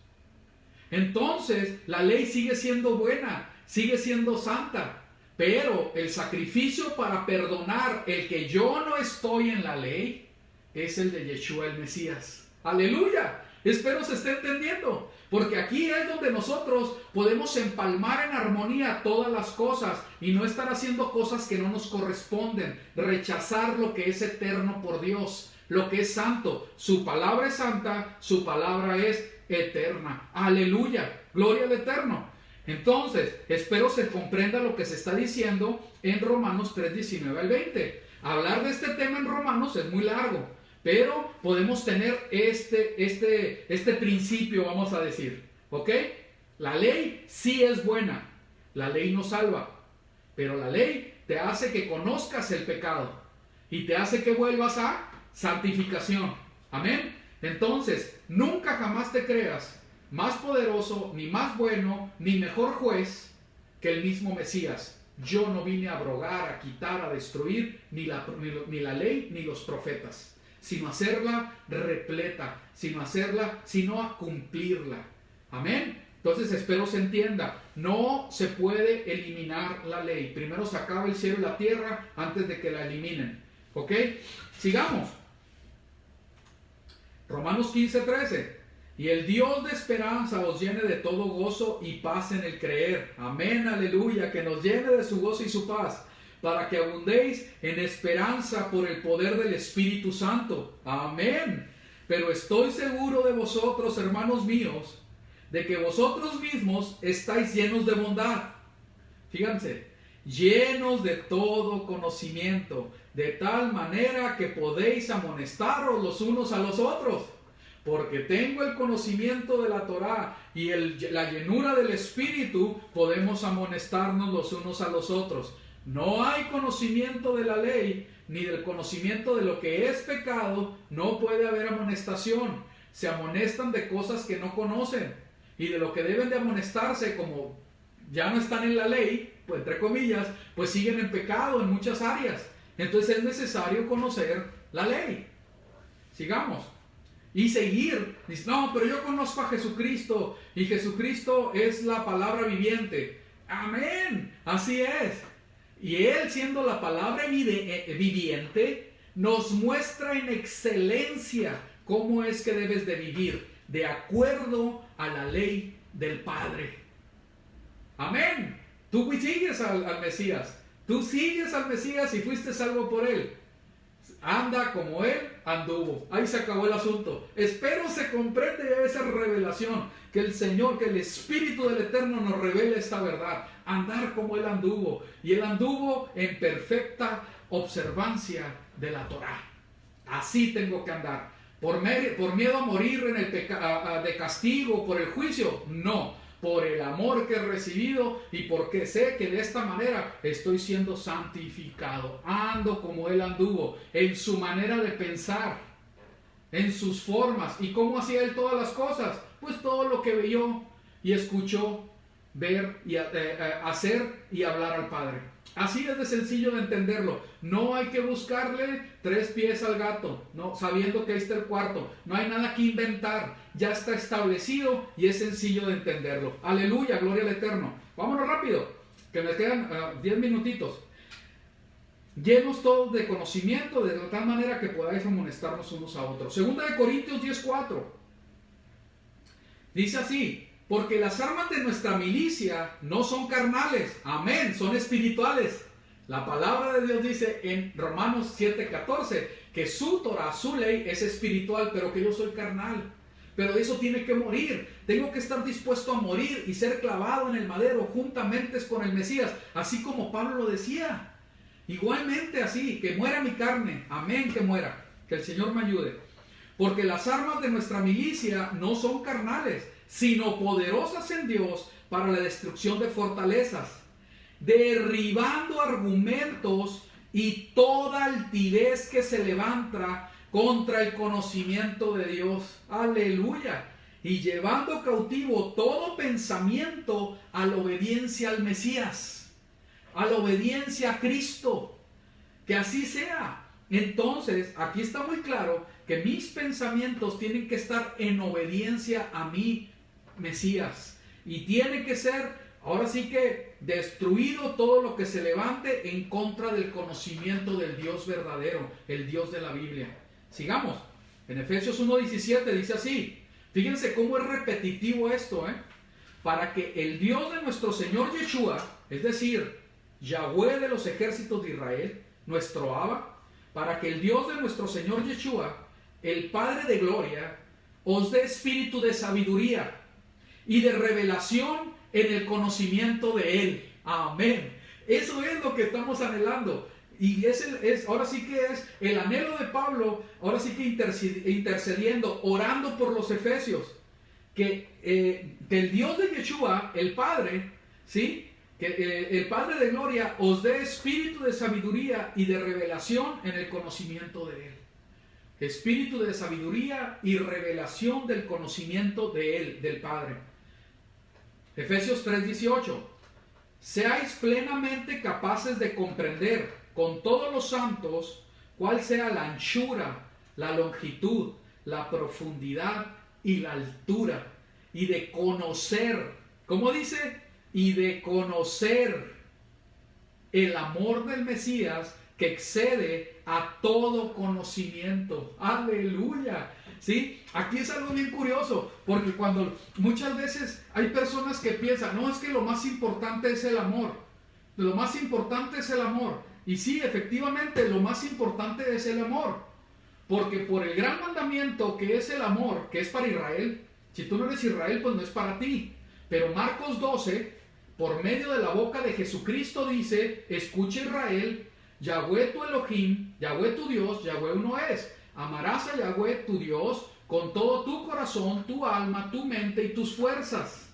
Entonces, la ley sigue siendo buena, sigue siendo santa. Pero el sacrificio para perdonar el que yo no estoy en la ley es el de Yeshua el Mesías. ¡Aleluya! Espero se esté entendiendo. Porque aquí es donde nosotros podemos empalmar en armonía todas las cosas y no estar haciendo cosas que no nos corresponden. Rechazar lo que es eterno por Dios, lo que es santo. Su palabra es santa, su palabra es eterna. ¡Aleluya! ¡Gloria al Eterno! Entonces, espero se comprenda lo que se está diciendo en Romanos 3, 19 al 20. Hablar de este tema en Romanos es muy largo, pero podemos tener este principio, vamos a decir, ¿ok? La ley sí es buena, la ley no salva, pero la ley te hace que conozcas el pecado y te hace que vuelvas a santificación. Amén. Entonces, nunca jamás te creas más poderoso, ni más bueno, ni mejor juez que el mismo Mesías. Yo no vine a abrogar, a quitar, a destruir ni la ley ni los profetas, sino a hacerla repleta, sino a cumplirla. Amén. Entonces espero se entienda, no se puede eliminar la ley. Primero se acaba el cielo y la tierra antes de que la eliminen. ¿Ok? Sigamos. Romanos 15, 13. Y el Dios de esperanza os llene de todo gozo y paz en el creer. Amén, aleluya, que nos llene de su gozo y su paz, para que abundéis en esperanza por el poder del Espíritu Santo. Amén. Pero estoy seguro de vosotros, hermanos míos, de que vosotros mismos estáis llenos de bondad. Fíjense, llenos de todo conocimiento, de tal manera que podéis amonestaros los unos a los otros. Porque tengo el conocimiento de la Torá y la llenura del Espíritu, podemos amonestarnos los unos a los otros. No hay conocimiento de la ley, ni del conocimiento de lo que es pecado, no puede haber amonestación. Se amonestan de cosas que no conocen, y de lo que deben de amonestarse, como ya no están en la ley, pues entre comillas, pues siguen en pecado en muchas áreas. Entonces es necesario conocer la ley. Sigamos. y seguir. Dice, no, pero yo conozco a Jesucristo y Jesucristo es la palabra viviente. Amén, así es. Y Él, siendo la palabra viviente, nos muestra en excelencia cómo es que debes de vivir de acuerdo a la ley del Padre. Amén. Tú sigues al Mesías. Tú sigues al Mesías y fuiste salvo por Él. Anda como Él anduvo. Ahí se acabó el asunto. Espero se comprende esa revelación. Que el Señor, que el Espíritu del Eterno nos revele esta verdad. Andar como Él anduvo. Y Él anduvo en perfecta observancia de la Torá. Así tengo que andar. ¿Por miedo a morir en el de castigo, por el juicio? No. Por el amor que he recibido y porque sé que de esta manera estoy siendo santificado. Ando como Él anduvo, en su manera de pensar, en sus formas. ¿Y cómo hacía Él todas las cosas? Pues todo lo que vio y escuchó, ver y hacer y hablar al Padre. Así es de sencillo de entenderlo. No hay que buscarle 3 pies al gato, no, sabiendo que ahí está el cuarto. No hay nada que inventar. Ya está establecido y es sencillo de entenderlo. Aleluya, gloria al Eterno. Vámonos rápido, que me quedan 10 minutitos. Llenos todos de conocimiento, de tal manera que podáis amonestarnos unos a otros. Segunda de Corintios 10:4. Dice así: porque las armas de nuestra milicia no son carnales, amén, son espirituales. La palabra de Dios dice en Romanos 7:14 que su Torah, su ley es espiritual, pero que yo soy carnal. Pero eso tiene que morir. Tengo que estar dispuesto a morir y ser clavado en el madero juntamente con el Mesías, así como Pablo lo decía. Igualmente así, que muera mi carne, amén, que muera, que el Señor me ayude. Porque las armas de nuestra milicia no son carnales, sino poderosas en Dios para la destrucción de fortalezas, derribando argumentos y toda altivez que se levanta contra el conocimiento de Dios. Aleluya. Y llevando cautivo todo pensamiento a la obediencia al Mesías, a la obediencia a Cristo. Que así sea. Entonces, aquí está muy claro que mis pensamientos tienen que estar en obediencia a mi Mesías. Y tiene que ser, ahora sí que, destruido todo lo que se levante en contra del conocimiento del Dios verdadero, el Dios de la Biblia. Sigamos. En Efesios 1:17 dice así. Fíjense cómo es repetitivo esto, para que el Dios de nuestro Señor Yeshua, es decir, Yahweh de los ejércitos de Israel, nuestro Abba, para que el Dios de nuestro Señor Yeshua, el Padre de gloria, os dé espíritu de sabiduría y de revelación en el conocimiento de Él. Amén. Eso es lo que estamos anhelando. Y ahora sí que es el anhelo de Pablo, ahora sí que intercediendo, orando por los efesios, que el Dios de Yeshua, el Padre, ¿sí? Que el Padre de gloria os dé espíritu de sabiduría y de revelación en el conocimiento de Él. Espíritu de sabiduría y revelación del conocimiento de Él, del Padre. Efesios 3:18. Seáis plenamente capaces de comprender con todos los santos cuál sea la anchura, la longitud, la profundidad y la altura, y de conocer, ¿cómo dice? Y de conocer el amor del Mesías que excede a todo conocimiento. Aleluya. ¿Sí? Aquí es algo bien curioso, porque cuando muchas veces hay personas que piensan, no, es que lo más importante es el amor. Lo más importante es el amor. Y sí, efectivamente, lo más importante es el amor. Porque por el gran mandamiento que es el amor, que es para Israel, si tú no eres Israel, pues no es para ti. Pero Marcos 12, por medio de la boca de Jesucristo dice, escucha Israel, Yahweh tu Elohim, Yahweh tu Dios, Yahweh uno es. Amarás a Yahweh tu Dios con todo tu corazón, tu alma, tu mente y tus fuerzas.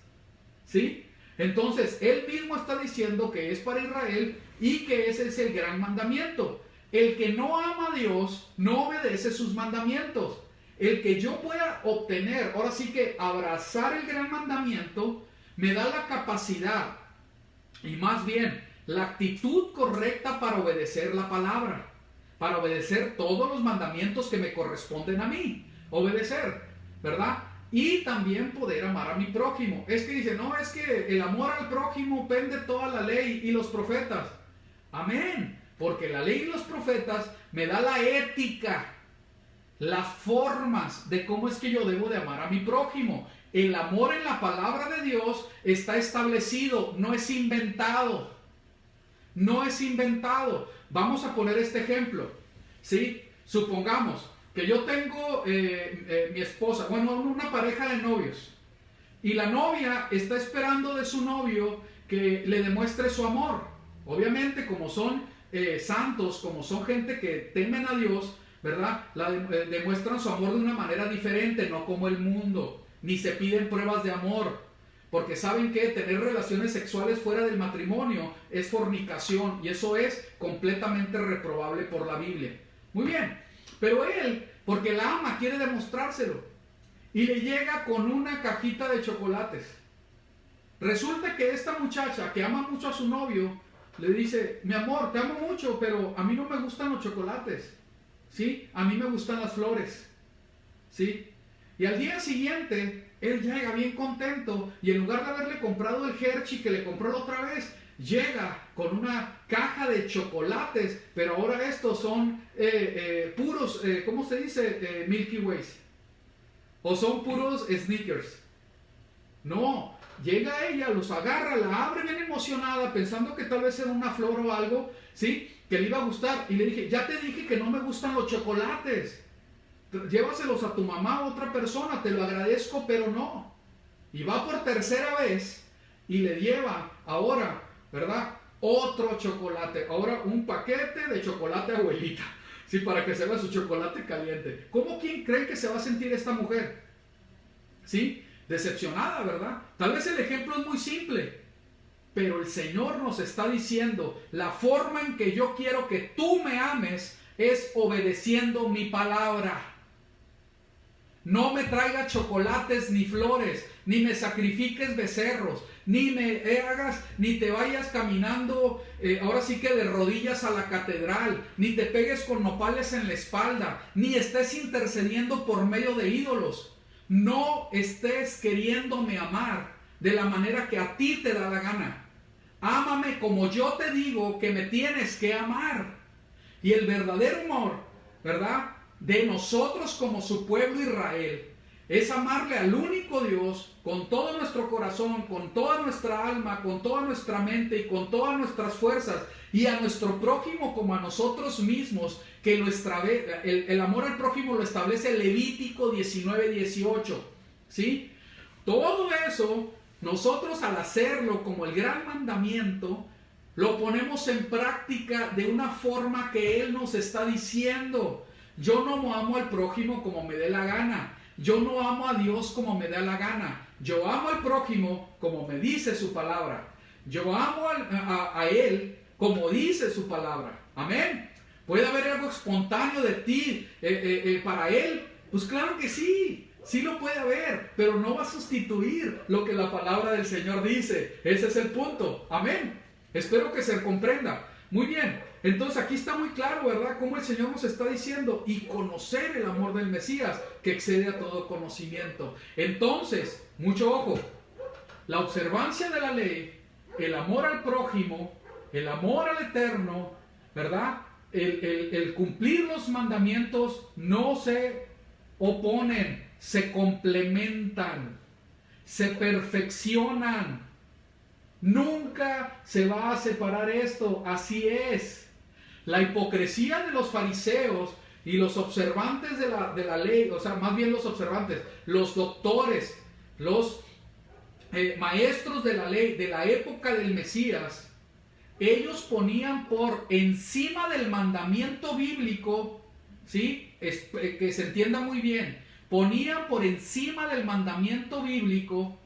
¿Sí? Entonces, él mismo está diciendo que es para Israel y que ese es el gran mandamiento. El que no ama a Dios no obedece sus mandamientos. El que yo pueda obtener, ahora sí que abrazar el gran mandamiento, me da la capacidad y más bien la actitud correcta para obedecer la palabra, para obedecer todos los mandamientos que me corresponden a mí. obedecer, ¿verdad? Y también poder amar a mi prójimo. Es que dice, no, es que el amor al prójimo pende toda la ley y los profetas. Amén, porque la ley y los profetas me da la ética, las formas de cómo es que yo debo de amar a mi prójimo. El amor en la palabra de Dios está establecido, no es inventado. No es inventado. Vamos a poner este ejemplo, ¿sí? Supongamos que yo tengo mi esposa, bueno, una pareja de novios, y la novia está esperando de su novio que le demuestre su amor. Obviamente, como son santos, como son gente que temen a Dios, ¿verdad? Demuestran su amor de una manera diferente, no como el mundo, ni se piden pruebas de amor, porque saben que tener relaciones sexuales fuera del matrimonio es fornicación, y eso es completamente reprobable por la Biblia. Muy bien, pero él, porque la ama, quiere demostrárselo, y le llega con una cajita de chocolates. Resulta que esta muchacha, que ama mucho a su novio, le dice, mi amor, te amo mucho, pero a mí no me gustan los chocolates, ¿sí? A mí me gustan las flores, ¿sí? Y al día siguiente, él llega bien contento, y en lugar de haberle comprado el Hershey que le compró la otra vez, llega con una caja de chocolates, pero ahora estos son puros, ¿cómo se dice? Milky Ways. O son puros Snickers. No, llega ella, los agarra, la abre bien emocionada, pensando que tal vez era una flor o algo, ¿sí? Que le iba a gustar. Y le dije, ya te dije que no me gustan los chocolates. Llévaselos a tu mamá o a otra persona, te lo agradezco, pero no. Y va por tercera vez y le lleva ahora, ¿verdad? Otro chocolate, ahora un paquete de chocolate abuelita, ¿sí? Para que se vea su chocolate caliente. ¿Cómo quién cree que se va a sentir esta mujer? ¿Sí? Decepcionada, ¿verdad? Tal vez el ejemplo es muy simple, pero el Señor nos está diciendo, la forma en que yo quiero que tú me ames es obedeciendo mi palabra. No me traigas chocolates ni flores, ni me sacrifiques becerros, ni me hagas, ni te vayas caminando, ahora sí que de rodillas a la catedral, ni te pegues con nopales en la espalda, ni estés intercediendo por medio de ídolos. No estés queriéndome amar de la manera que a ti te da la gana. Ámame como yo te digo que me tienes que amar. Y el verdadero amor, ¿verdad?, de nosotros como su pueblo Israel, es amarle al único Dios con todo nuestro corazón, con toda nuestra alma, con toda nuestra mente y con todas nuestras fuerzas, y a nuestro prójimo como a nosotros mismos, que el amor al prójimo lo establece Levítico 19:18, ¿sí? Todo eso, nosotros al hacerlo como el gran mandamiento, lo ponemos en práctica de una forma que Él nos está diciendo. Yo no amo al prójimo como me dé la gana. Yo no amo a Dios como me da la gana. Yo amo al prójimo como me dice su palabra. Yo amo a Él como dice su palabra. Amén. ¿Puede haber algo espontáneo de ti para Él? Pues claro que sí. Sí lo puede haber, pero no va a sustituir lo que la palabra del Señor dice. Ese es el punto. Amén. Espero que se comprenda. Muy bien. Entonces aquí está muy claro, ¿verdad?, cómo el Señor nos está diciendo, y conocer el amor del Mesías, que excede a todo conocimiento. Entonces, mucho ojo, la observancia de la ley, el amor al prójimo, el amor al eterno, ¿verdad?, el cumplir los mandamientos no se oponen, se complementan, se perfeccionan. Nunca se va a separar esto, así es. La hipocresía de los fariseos y los observantes de la ley, o sea, más bien los observantes, los doctores, los maestros de la ley de la época del Mesías, ellos ponían por encima del mandamiento bíblico, ¿sí? Que se entienda muy bien, ponían por encima del mandamiento bíblico,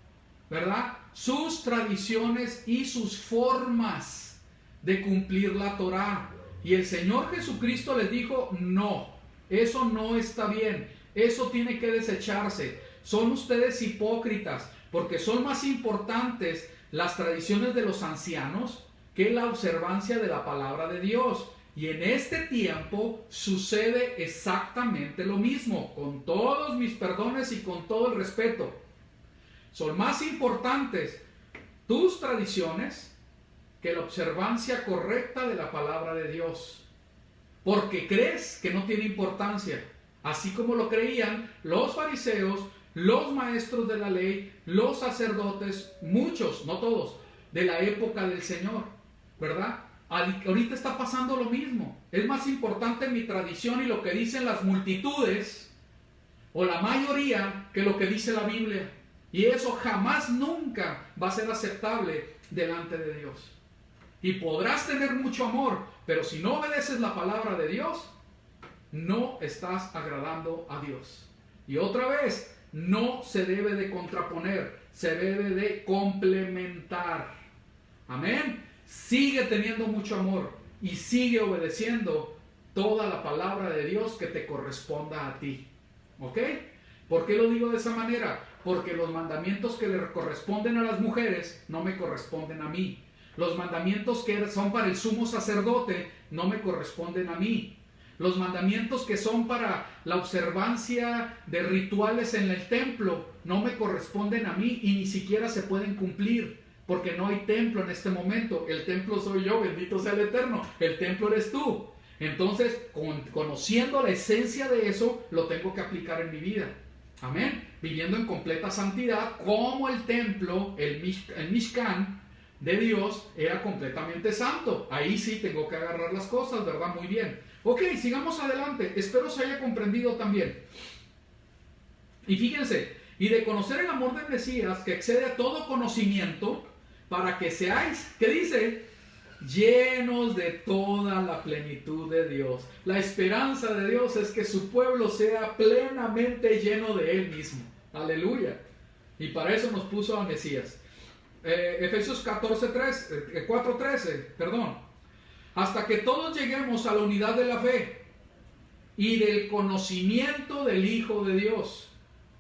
¿verdad?, sus tradiciones y sus formas de cumplir la Torá. Y el Señor Jesucristo les dijo, no, eso no está bien, eso tiene que desecharse. Son ustedes hipócritas, porque son más importantes las tradiciones de los ancianos que la observancia de la palabra de Dios. Y en este tiempo sucede exactamente lo mismo, con todos mis perdones y con todo el respeto. Son más importantes tus tradiciones que la observancia correcta de la palabra de Dios. Porque crees que no tiene importancia, así como lo creían los fariseos, los maestros de la ley, los sacerdotes, muchos, no todos, de la época del Señor, ¿verdad? Ahorita está pasando lo mismo. Es más importante mi tradición y lo que dicen las multitudes, o la mayoría, que lo que dice la Biblia. Y eso jamás, nunca va a ser aceptable delante de Dios. Y podrás tener mucho amor, pero si no obedeces la palabra de Dios, no estás agradando a Dios. Y otra vez, no se debe de contraponer, se debe de complementar. Amén. Sigue teniendo mucho amor y sigue obedeciendo toda la palabra de Dios que te corresponda a ti. ¿Ok? ¿Por qué lo digo de esa manera? Porque los mandamientos que le corresponden a las mujeres no me corresponden a mí. Los mandamientos que son para el sumo sacerdote no me corresponden a mí. Los mandamientos que son para la observancia de rituales en el templo no me corresponden a mí y ni siquiera se pueden cumplir. Porque no hay templo en este momento. El templo soy yo, bendito sea el Eterno. El templo eres tú. Entonces, conociendo la esencia de eso, lo tengo que aplicar en mi vida. Amén. Viviendo en completa santidad, como el templo, el Mishkan de Dios, era completamente santo. Ahí sí tengo que agarrar las cosas, ¿verdad? Muy bien. Ok, sigamos adelante. Espero se haya comprendido también. Y fíjense, y de conocer el amor del Mesías, que excede a todo conocimiento, para que seáis, ¿qué dice? Llenos de toda la plenitud de Dios. La esperanza de Dios es que su pueblo sea plenamente lleno de Él mismo. Aleluya. Y para eso nos puso al Mesías. Efesios 4:13, perdón. Hasta que todos lleguemos a la unidad de la fe y del conocimiento del Hijo de Dios,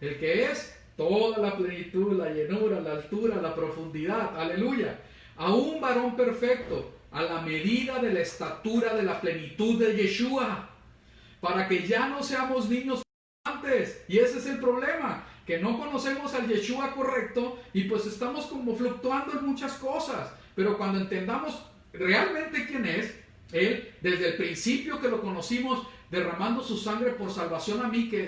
el que es toda la plenitud, la llenura, la altura, la profundidad. Aleluya. A un varón perfecto, a la medida de la estatura de la plenitud de Yeshua, para que ya no seamos niños antes. Y ese es el problema, que no conocemos al Yeshua correcto y pues estamos como fluctuando en muchas cosas. Pero cuando entendamos realmente quién es Él, desde el principio que lo conocimos, derramando su sangre por salvación a mí, que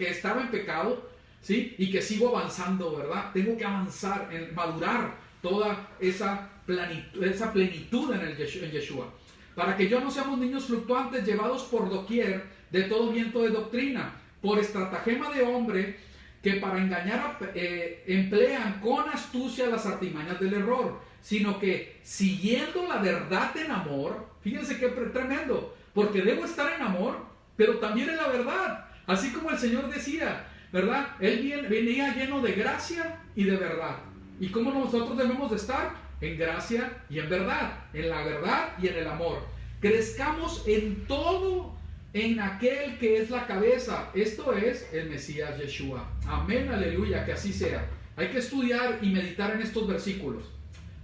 estaba en pecado, ¿sí? Y que sigo avanzando, ¿verdad? Tengo que avanzar, en madurar toda esa plenitud en Yeshua, para que yo no seamos niños fluctuantes llevados por doquier de todo viento de doctrina, por estratagema de hombre que para engañar emplean con astucia las artimañas del error, sino que siguiendo la verdad en amor. Fíjense qué tremendo, porque debo estar en amor, pero también en la verdad, así como el Señor decía, ¿verdad? Él venía lleno de gracia y de verdad. ¿Y cómo nosotros debemos de estar? En gracia y en verdad, en la verdad y en el amor. Crezcamos en todo, en aquel que es la cabeza, esto es el Mesías Yeshua. Amén, aleluya, que así sea. Hay que estudiar y meditar en estos versículos.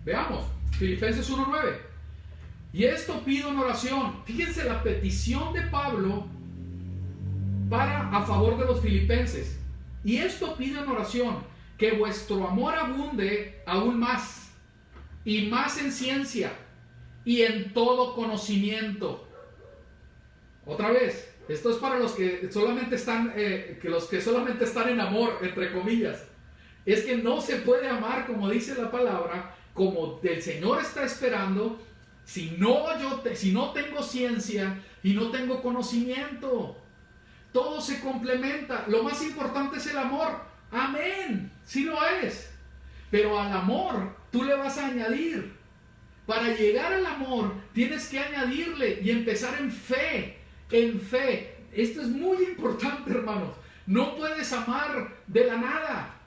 Veamos, Filipenses 1:9. Y esto pido en oración. Fíjense la petición de Pablo a favor de los filipenses. Y esto pido en oración, que vuestro amor abunde aún más, y más en ciencia, y en todo conocimiento. Otra vez, esto es para los que solamente están en amor, entre comillas. Es que no se puede amar, como dice la palabra, como el Señor está esperando, si no tengo ciencia y no tengo conocimiento. Todo se complementa. Lo más importante es el amor. Amén. Sí lo es. Pero al amor tú le vas a añadir. Para llegar al amor tienes que añadirle y empezar en fe. En fe. Esto es muy importante, hermanos. No puedes amar de la nada.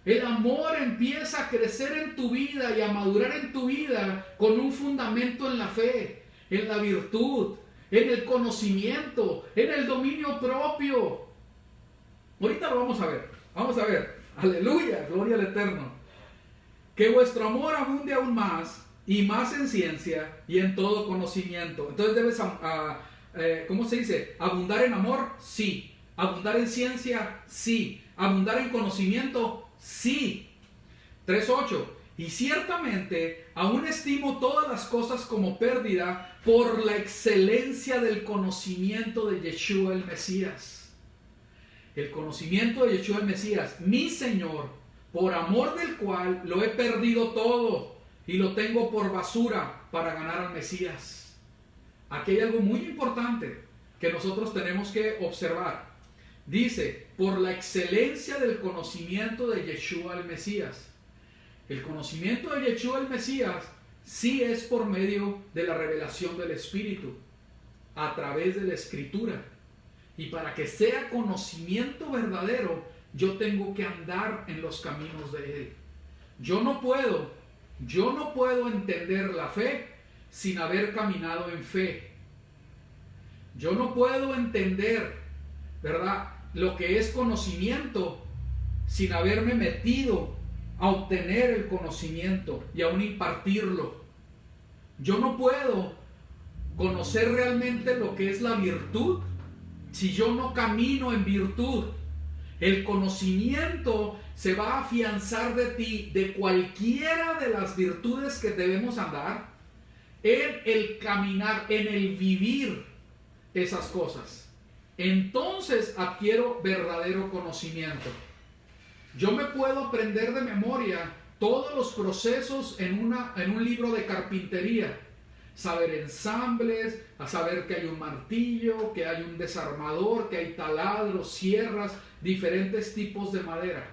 El amor empieza a crecer en tu vida y a madurar en tu vida con un fundamento en la fe, en la virtud, en el conocimiento, en el dominio propio. Ahorita lo vamos a ver. Vamos a ver. Aleluya, gloria al Eterno. Que vuestro amor abunde aún más y más en ciencia y en todo conocimiento. Entonces debes, ¿cómo se dice? Abundar en amor, sí. Abundar en ciencia, sí. Abundar en conocimiento, sí. 3:8. Y ciertamente aún estimo todas las cosas como pérdida por la excelencia del conocimiento de Yeshua el Mesías. El conocimiento de Yeshua el Mesías, mi Señor, por amor del cual lo he perdido todo y lo tengo por basura para ganar al Mesías. Aquí hay algo muy importante que nosotros tenemos que observar. Dice, por la excelencia del conocimiento de Yeshua el Mesías. El conocimiento de Yeshua el Mesías sí es por medio de la revelación del Espíritu, a través de la Escritura. Y para que sea conocimiento verdadero, yo tengo que andar en los caminos de Él. Yo no puedo entender la fe sin haber caminado en fe. Yo no puedo entender, ¿verdad?, lo que es conocimiento sin haberme metido a obtener el conocimiento y aún impartirlo. Yo no puedo conocer realmente lo que es la virtud si yo no camino en virtud. El conocimiento se va a afianzar de ti, de cualquiera de las virtudes que debemos andar, en el caminar, en el vivir esas cosas. Entonces adquiero verdadero conocimiento. Yo me puedo aprender de memoria todos los procesos en un libro de carpintería. Saber ensambles, a saber que hay un martillo, que hay un desarmador, que hay taladros, sierras, diferentes tipos de madera.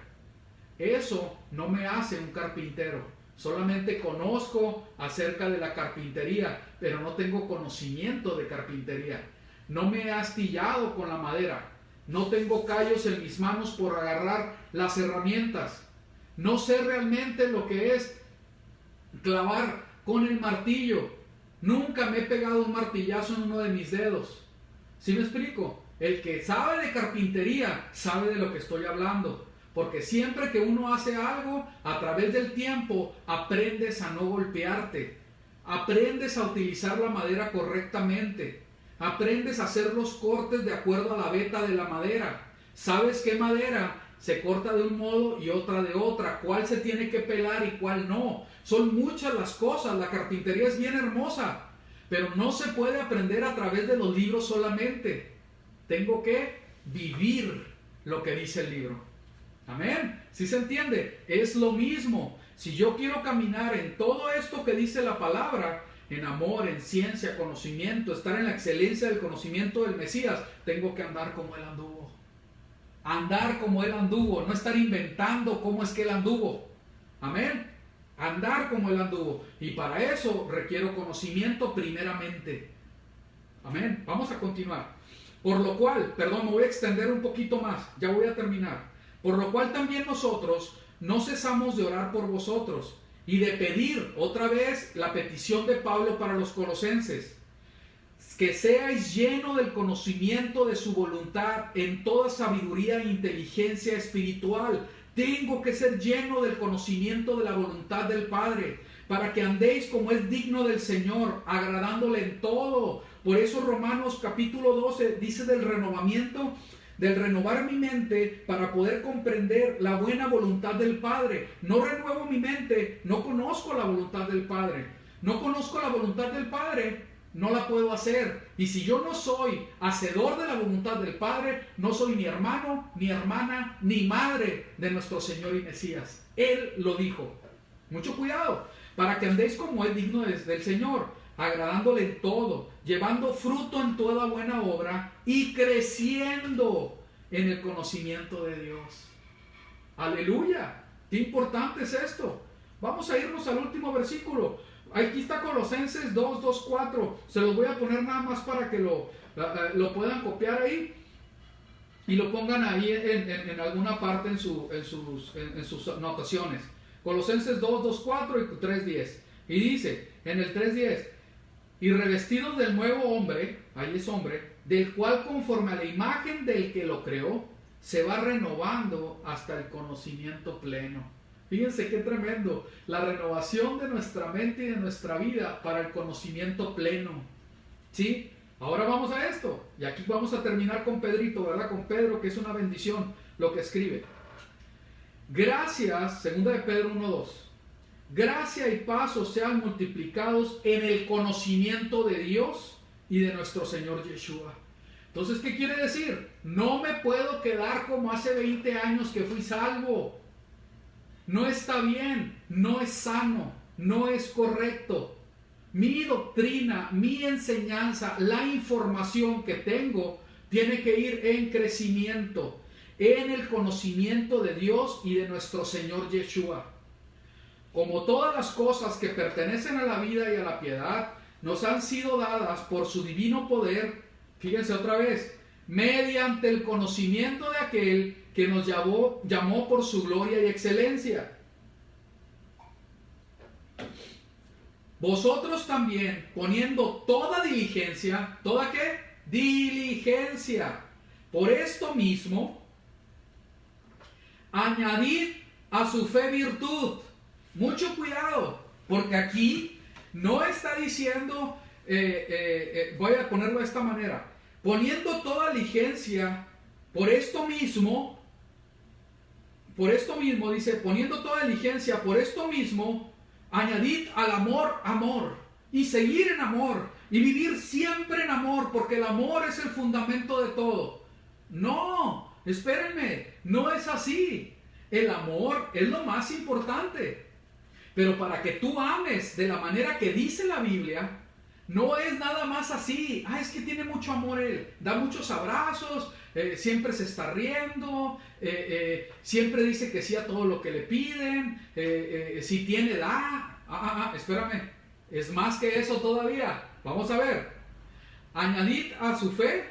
Eso no me hace un carpintero. Solamente conozco acerca de la carpintería, pero no tengo conocimiento de carpintería. No me he astillado con la madera. No tengo callos en mis manos por agarrar las herramientas. No sé realmente lo que es clavar con el martillo. Nunca me he pegado un martillazo en uno de mis dedos. ¿Sí me explico? El que sabe de carpintería sabe de lo que estoy hablando. Porque siempre que uno hace algo, a través del tiempo, aprendes a no golpearte. Aprendes a utilizar la madera correctamente. Aprendes a hacer los cortes de acuerdo a la veta de la madera. ¿Sabes qué madera se corta de un modo y otra de otra? ¿Cuál se tiene que pelar y cuál no? Son muchas las cosas. La carpintería es bien hermosa, pero no se puede aprender a través de los libros solamente. Tengo que vivir lo que dice el libro. Amén. ¿Sí se entiende? Es lo mismo. Si yo quiero caminar en todo esto que dice la palabra, en amor, en ciencia, conocimiento, estar en la excelencia del conocimiento del Mesías, tengo que andar como Él anduvo. Andar como Él anduvo, no estar inventando cómo es que Él anduvo. Amén. Andar como Él anduvo. Y para eso requiero conocimiento primeramente. Amén. Vamos a continuar. Por lo cual, me voy a extender un poquito más. Ya voy a terminar. Por lo cual también nosotros no cesamos de orar por vosotros y de pedir otra vez la petición de Pablo para los colosenses, que seáis llenos del conocimiento de su voluntad en toda sabiduría e inteligencia espiritual. Tengo que ser lleno del conocimiento de la voluntad del Padre, para que andéis como es digno del Señor, agradándole en todo. Por eso Romanos capítulo 12 dice del renovamiento, del renovar mi mente para poder comprender la buena voluntad del Padre. No renuevo mi mente, no conozco la voluntad del Padre. No conozco la voluntad del Padre, no la puedo hacer. Y si yo no soy hacedor de la voluntad del Padre, no soy ni hermano, ni hermana, ni madre de nuestro Señor y Mesías. Él lo dijo. Mucho cuidado, para que andéis como es digno del Señor, agradándole en todo, llevando fruto en toda buena obra y creciendo en el conocimiento de Dios. Aleluya. Qué importante es esto. Vamos a irnos al último versículo. Aquí está Colosenses 4. Se los voy a poner nada más para que lo puedan copiar ahí y lo pongan ahí en alguna parte en sus anotaciones. Colosenses 4 y 3:10. Y dice en el 3:10: y revestidos del nuevo hombre, ahí es hombre, del cual conforme a la imagen del que lo creó, se va renovando hasta el conocimiento pleno. Fíjense qué tremendo. La renovación de nuestra mente y de nuestra vida para el conocimiento pleno. ¿Sí? Ahora vamos a esto. Y aquí vamos a terminar con Pedrito, ¿verdad? Con Pedro, que es una bendición lo que escribe. Gracias, segunda de Pedro 1:2. Gracia y paz os sean multiplicados en el conocimiento de Dios y de nuestro Señor Yeshua. Entonces, ¿qué quiere decir? No me puedo quedar como hace 20 años que fui salvo. No está bien, no es sano, no es correcto. Mi doctrina, mi enseñanza, la información que tengo tiene que ir en crecimiento, en el conocimiento de Dios y de nuestro Señor Yeshua. Como todas las cosas que pertenecen a la vida y a la piedad, nos han sido dadas por su divino poder, fíjense otra vez, mediante el conocimiento de aquel que nos llamó por su gloria y excelencia. Vosotros también, poniendo toda diligencia, ¿toda qué? Diligencia. Por esto mismo, añadid a su fe virtud. Mucho cuidado, porque aquí no está diciendo, voy a ponerlo de esta manera, poniendo toda diligencia, por esto mismo dice, poniendo toda diligencia, por esto mismo, añadid al amor, amor, y seguir en amor, y vivir siempre en amor, porque el amor es el fundamento de todo. No, espérenme, no es así. El amor es lo más importante. Pero para que tú ames de la manera que dice la Biblia, no es nada más así. Es que tiene mucho amor él, da muchos abrazos, siempre se está riendo, siempre dice que sí a todo lo que le piden, si tiene, da. Espérame, es más que eso todavía. Vamos a ver. Añadid a su fe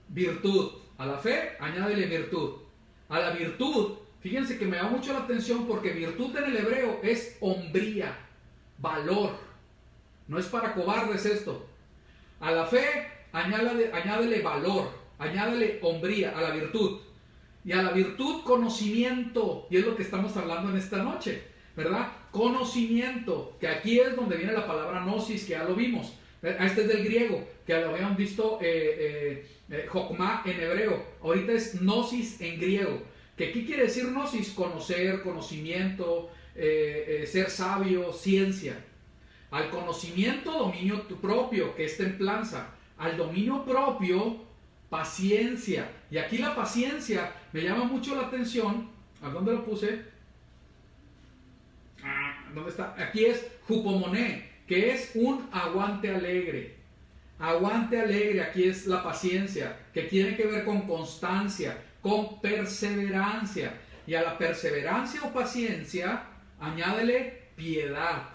virtud. A la fe, añádele virtud. A la virtud, fíjense que me da mucho la atención porque virtud en el hebreo es hombría, valor. No es para cobardes esto. A la fe, añádele valor, añádele hombría, a la virtud. Y a la virtud, conocimiento. Y es lo que estamos hablando en esta noche, ¿verdad? Conocimiento, que aquí es donde viene la palabra gnosis, que ya lo vimos. Este es del griego, que lo habían visto Jokmah en hebreo. Ahorita es gnosis en griego. ¿Qué quiere decir gnosis? Conocer, conocimiento, ser sabio, ciencia. Al conocimiento, dominio propio, que es templanza. Al dominio propio, paciencia. Y aquí la paciencia me llama mucho la atención. ¿A dónde lo puse? ¿Dónde está? Aquí es jupomoné, que es un aguante alegre. Aguante alegre, aquí es la paciencia, que tiene que ver con constancia, con perseverancia. Y a la perseverancia o paciencia, añádele piedad.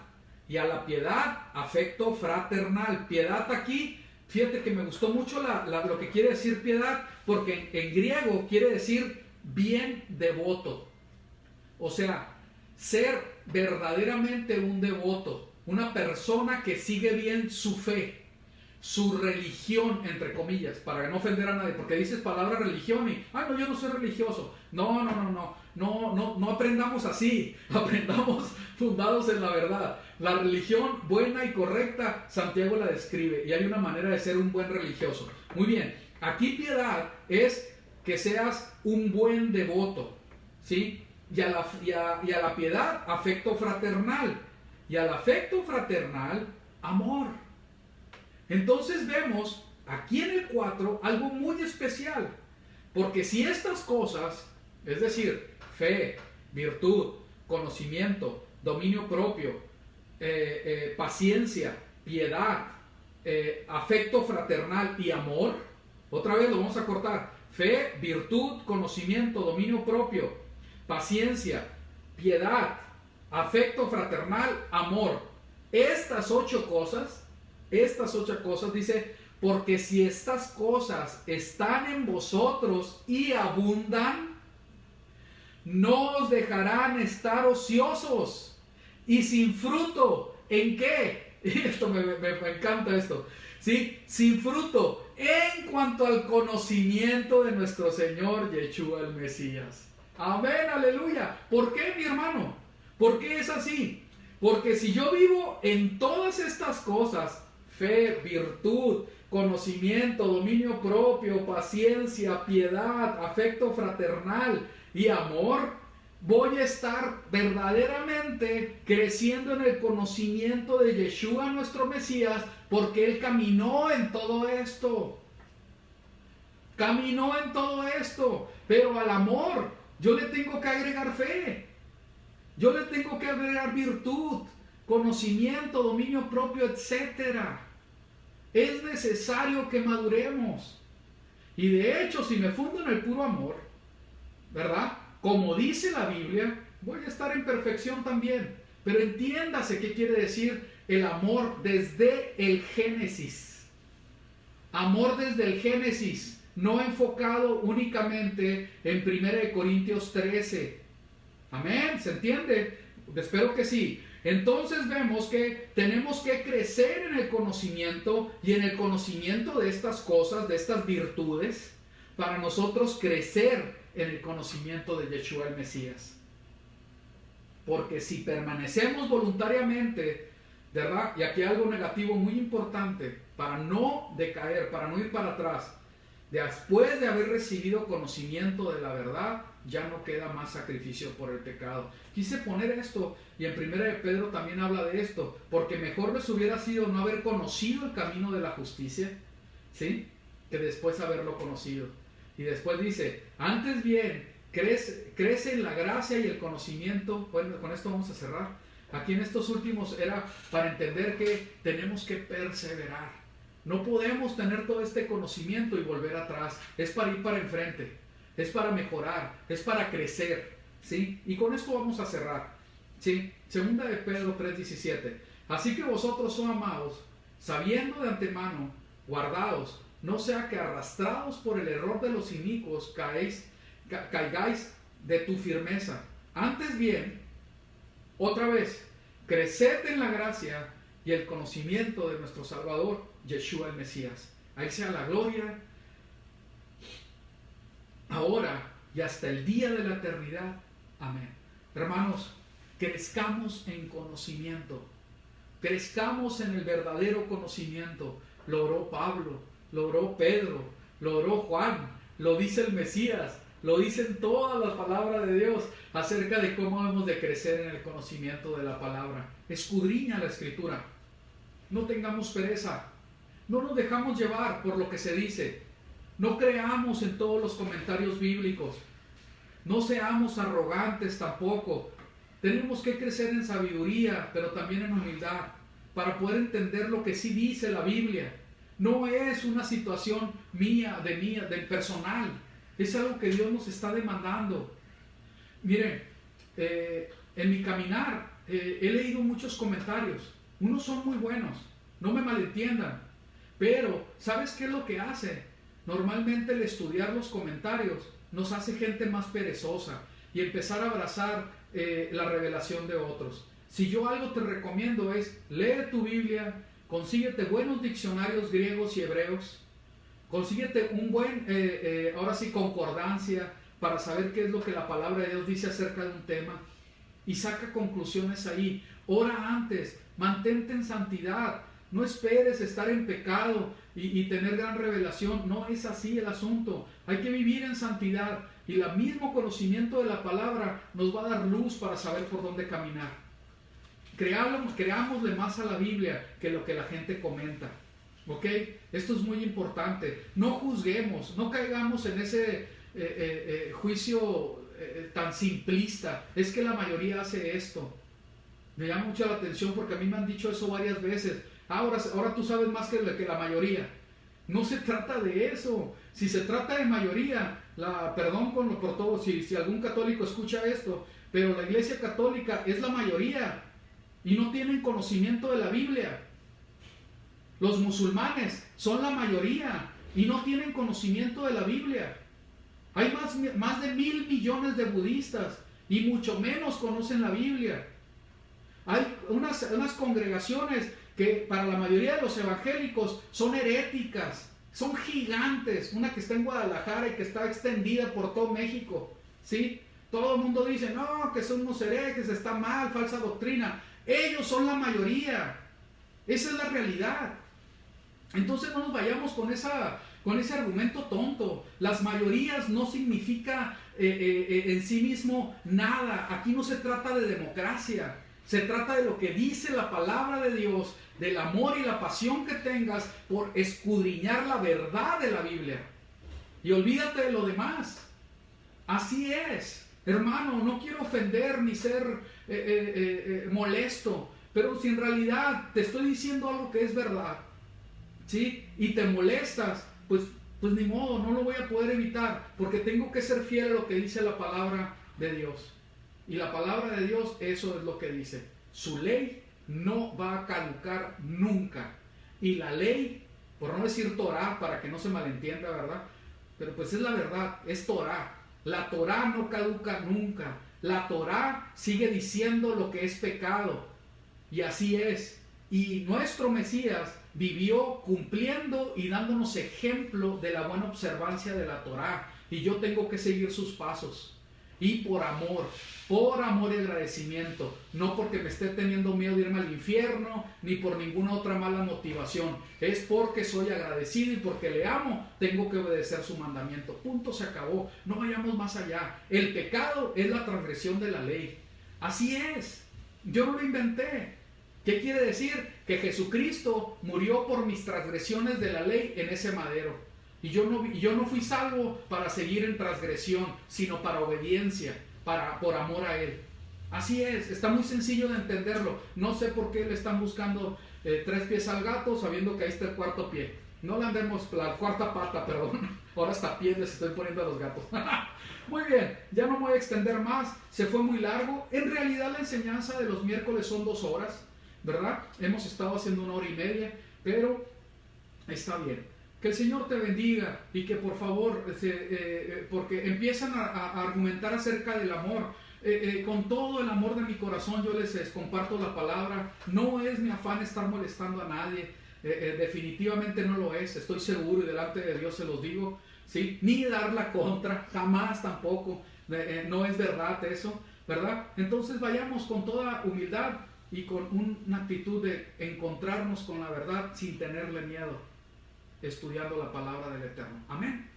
Y a la piedad, afecto fraternal. Piedad aquí, fíjate que me gustó mucho lo que quiere decir piedad, porque en griego quiere decir bien devoto. O sea, ser verdaderamente un devoto, una persona que sigue bien su fe, su religión, entre comillas, para no ofender a nadie, porque dices palabra religión y, no, yo no soy religioso. No aprendamos así, aprendamos fundados en la verdad. La religión buena y correcta, Santiago la describe, y hay una manera de ser un buen religioso. Muy bien, aquí piedad es que seas un buen devoto, ¿sí? Y a la piedad, afecto fraternal. Y al afecto fraternal, amor. Entonces vemos aquí en el 4 algo muy especial. Porque si estas cosas, es decir, fe, virtud, conocimiento, dominio propio, paciencia, piedad, afecto fraternal y amor, otra vez lo vamos a cortar. Fe, virtud, conocimiento, dominio propio, paciencia, piedad, afecto fraternal, amor. Estas 8 cosas, dice, porque si estas cosas están en vosotros y abundan, no os dejarán estar ociosos y sin fruto. ¿En qué? Esto me encanta esto. ¿Sí? Sin fruto en cuanto al conocimiento de nuestro Señor Yeshua el Mesías. Amén, aleluya. ¿Por qué, mi hermano? ¿Por qué es así? Porque si yo vivo en todas estas cosas, fe, virtud, conocimiento, dominio propio, paciencia, piedad, afecto fraternal y amor, voy a estar verdaderamente creciendo en el conocimiento de Yeshua, nuestro Mesías, porque Él caminó en todo esto. Caminó en todo esto, pero al amor yo le tengo que agregar fe. Yo le tengo que agregar virtud, conocimiento, dominio propio, etc. Es necesario que maduremos. Y de hecho, si me fundo en el puro amor, ¿verdad? Como dice la Biblia, voy a estar en perfección también. Pero entiéndase qué quiere decir el amor desde el Génesis. Amor desde el Génesis, no enfocado únicamente en 1 Corintios 13. Amén, ¿se entiende? Espero que sí. Entonces vemos que tenemos que crecer en el conocimiento y en el conocimiento de estas cosas, de estas virtudes, para nosotros crecer en el conocimiento de Yeshua el Mesías. Porque si permanecemos voluntariamente, ¿verdad? Y aquí hay algo negativo muy importante, para no decaer, para no ir para atrás. Después de haber recibido conocimiento de la verdad, ya no queda más sacrificio por el pecado. Quise poner esto, y en 1 de Pedro también habla de esto, porque mejor les hubiera sido no haber conocido el camino de la justicia, ¿sí?, que después haberlo conocido. Y después dice, antes bien, crece en la gracia y el conocimiento. Bueno, con esto vamos a cerrar. Aquí en estos últimos era para entender que tenemos que perseverar. No podemos tener todo este conocimiento y volver atrás. Es para ir para enfrente, es para mejorar, es para crecer, ¿sí? Y con esto vamos a cerrar, ¿sí? Segunda de Pedro 3:17. Así que vosotros, oh amados, sabiendo de antemano, guardaos, no sea que arrastrados por el error de los inicuos caigáis de tu firmeza. Antes bien, otra vez, creced en la gracia y el conocimiento de nuestro Salvador, Yeshua el Mesías. A Él sea la gloria, ahora y hasta el día de la eternidad. Amén. Hermanos, crezcamos en conocimiento. Crezcamos en el verdadero conocimiento. Lo oró Pablo, lo oró Pedro, lo oró Juan, lo dice el Mesías, lo dicen todas las palabras de Dios acerca de cómo hemos de crecer en el conocimiento de la palabra. Escudriña la Escritura. No tengamos pereza. No nos dejamos llevar por lo que se dice. No creamos en todos los comentarios bíblicos. No seamos arrogantes tampoco. Tenemos que crecer en sabiduría, pero también en humildad, para poder entender lo que sí dice la Biblia. No es una situación mía, del personal. Es algo que Dios nos está demandando. Miren, en mi caminar he leído muchos comentarios. Unos son muy buenos, no me malentiendan. Pero, ¿sabes qué es lo que hace? Normalmente el estudiar los comentarios nos hace gente más perezosa y empezar a abrazar la revelación de otros. Si yo algo te recomiendo es, lee tu Biblia, consíguete buenos diccionarios griegos y hebreos, consíguete un buen, ahora sí, concordancia para saber qué es lo que la palabra de Dios dice acerca de un tema y saca conclusiones ahí. Ora antes, mantente en santidad, no esperes estar en pecado y tener gran revelación. No es así el asunto. Hay que vivir en santidad y el mismo conocimiento de la palabra nos va a dar luz para saber por dónde caminar. Creámosle más a la Biblia que lo que la gente comenta. ¿Ok? Esto es muy importante. No juzguemos, no caigamos en ese juicio tan simplista. Es que la mayoría hace esto. Me llama mucho la atención porque a mí me han dicho eso varias veces. Ahora tú sabes más que la mayoría. No se trata de eso. Si se trata de mayoría, perdón por todo, si algún católico escucha esto, pero la Iglesia Católica es la mayoría y no tienen conocimiento de la Biblia. Los musulmanes son la mayoría y no tienen conocimiento de la Biblia. Hay más de 1,000 millones de budistas y mucho menos conocen la Biblia. Hay unas congregaciones que para la mayoría de los evangélicos son heréticas, son gigantes. Una que está en Guadalajara y que está extendida por todo México, ¿sí? Todo el mundo dice, no, que son unos herejes, está mal, falsa doctrina. Ellos son la mayoría. Esa es la realidad. Entonces no nos vayamos con ese argumento tonto. Las mayorías no significa en sí mismo nada. Aquí no se trata de democracia. Se trata de lo que dice la palabra de Dios, del amor y la pasión que tengas por escudriñar la verdad de la Biblia. Y olvídate de lo demás. Así es. Hermano, no quiero ofender ni ser molesto, pero si en realidad te estoy diciendo algo que es verdad, ¿sí? Y te molestas, pues ni modo, no lo voy a poder evitar, porque tengo que ser fiel a lo que dice la palabra de Dios. Y la palabra de Dios, eso es lo que dice. Su ley no va a caducar nunca. Y la ley, por no decir Torah, para que no se malentienda, ¿verdad? Pero pues es la verdad, es Torah. La Torah no caduca nunca. La Torah sigue diciendo lo que es pecado. Y así es. Y nuestro Mesías vivió cumpliendo y dándonos ejemplo de la buena observancia de la Torah. Y yo tengo que seguir sus pasos. Y por amor y agradecimiento. No porque me esté teniendo miedo de irme al infierno, ni por ninguna otra mala motivación. Es porque soy agradecido y porque le amo, tengo que obedecer su mandamiento. Punto, se acabó. No vayamos más allá. El pecado es la transgresión de la ley. Así es. Yo no lo inventé. ¿Qué quiere decir? Que Jesucristo murió por mis transgresiones de la ley en ese madero. Y yo no fui salvo para seguir en transgresión, sino para obediencia, por amor a Él. Así es, está muy sencillo de entenderlo. No sé por qué le están buscando 3 pies al gato, sabiendo que ahí está el cuarto pie. No le andemos la cuarta pata, perdón. Ahora hasta pies les estoy poniendo a los gatos. Muy bien, ya no me voy a extender más. Se fue muy largo. En realidad la enseñanza de los miércoles son 2 horas, ¿verdad? Hemos estado haciendo 1 hora y media, pero está bien. Que el Señor te bendiga y que por favor, porque empiezan a argumentar acerca del amor. Con todo el amor de mi corazón yo les comparto la palabra. No es mi afán estar molestando a nadie. Definitivamente no lo es. Estoy seguro y delante de Dios se los digo. ¿Sí? Ni dar la contra, jamás tampoco. No es verdad eso, ¿verdad? Entonces vayamos con toda humildad y con una actitud de encontrarnos con la verdad sin tenerle miedo, estudiando la palabra del Eterno. Amén.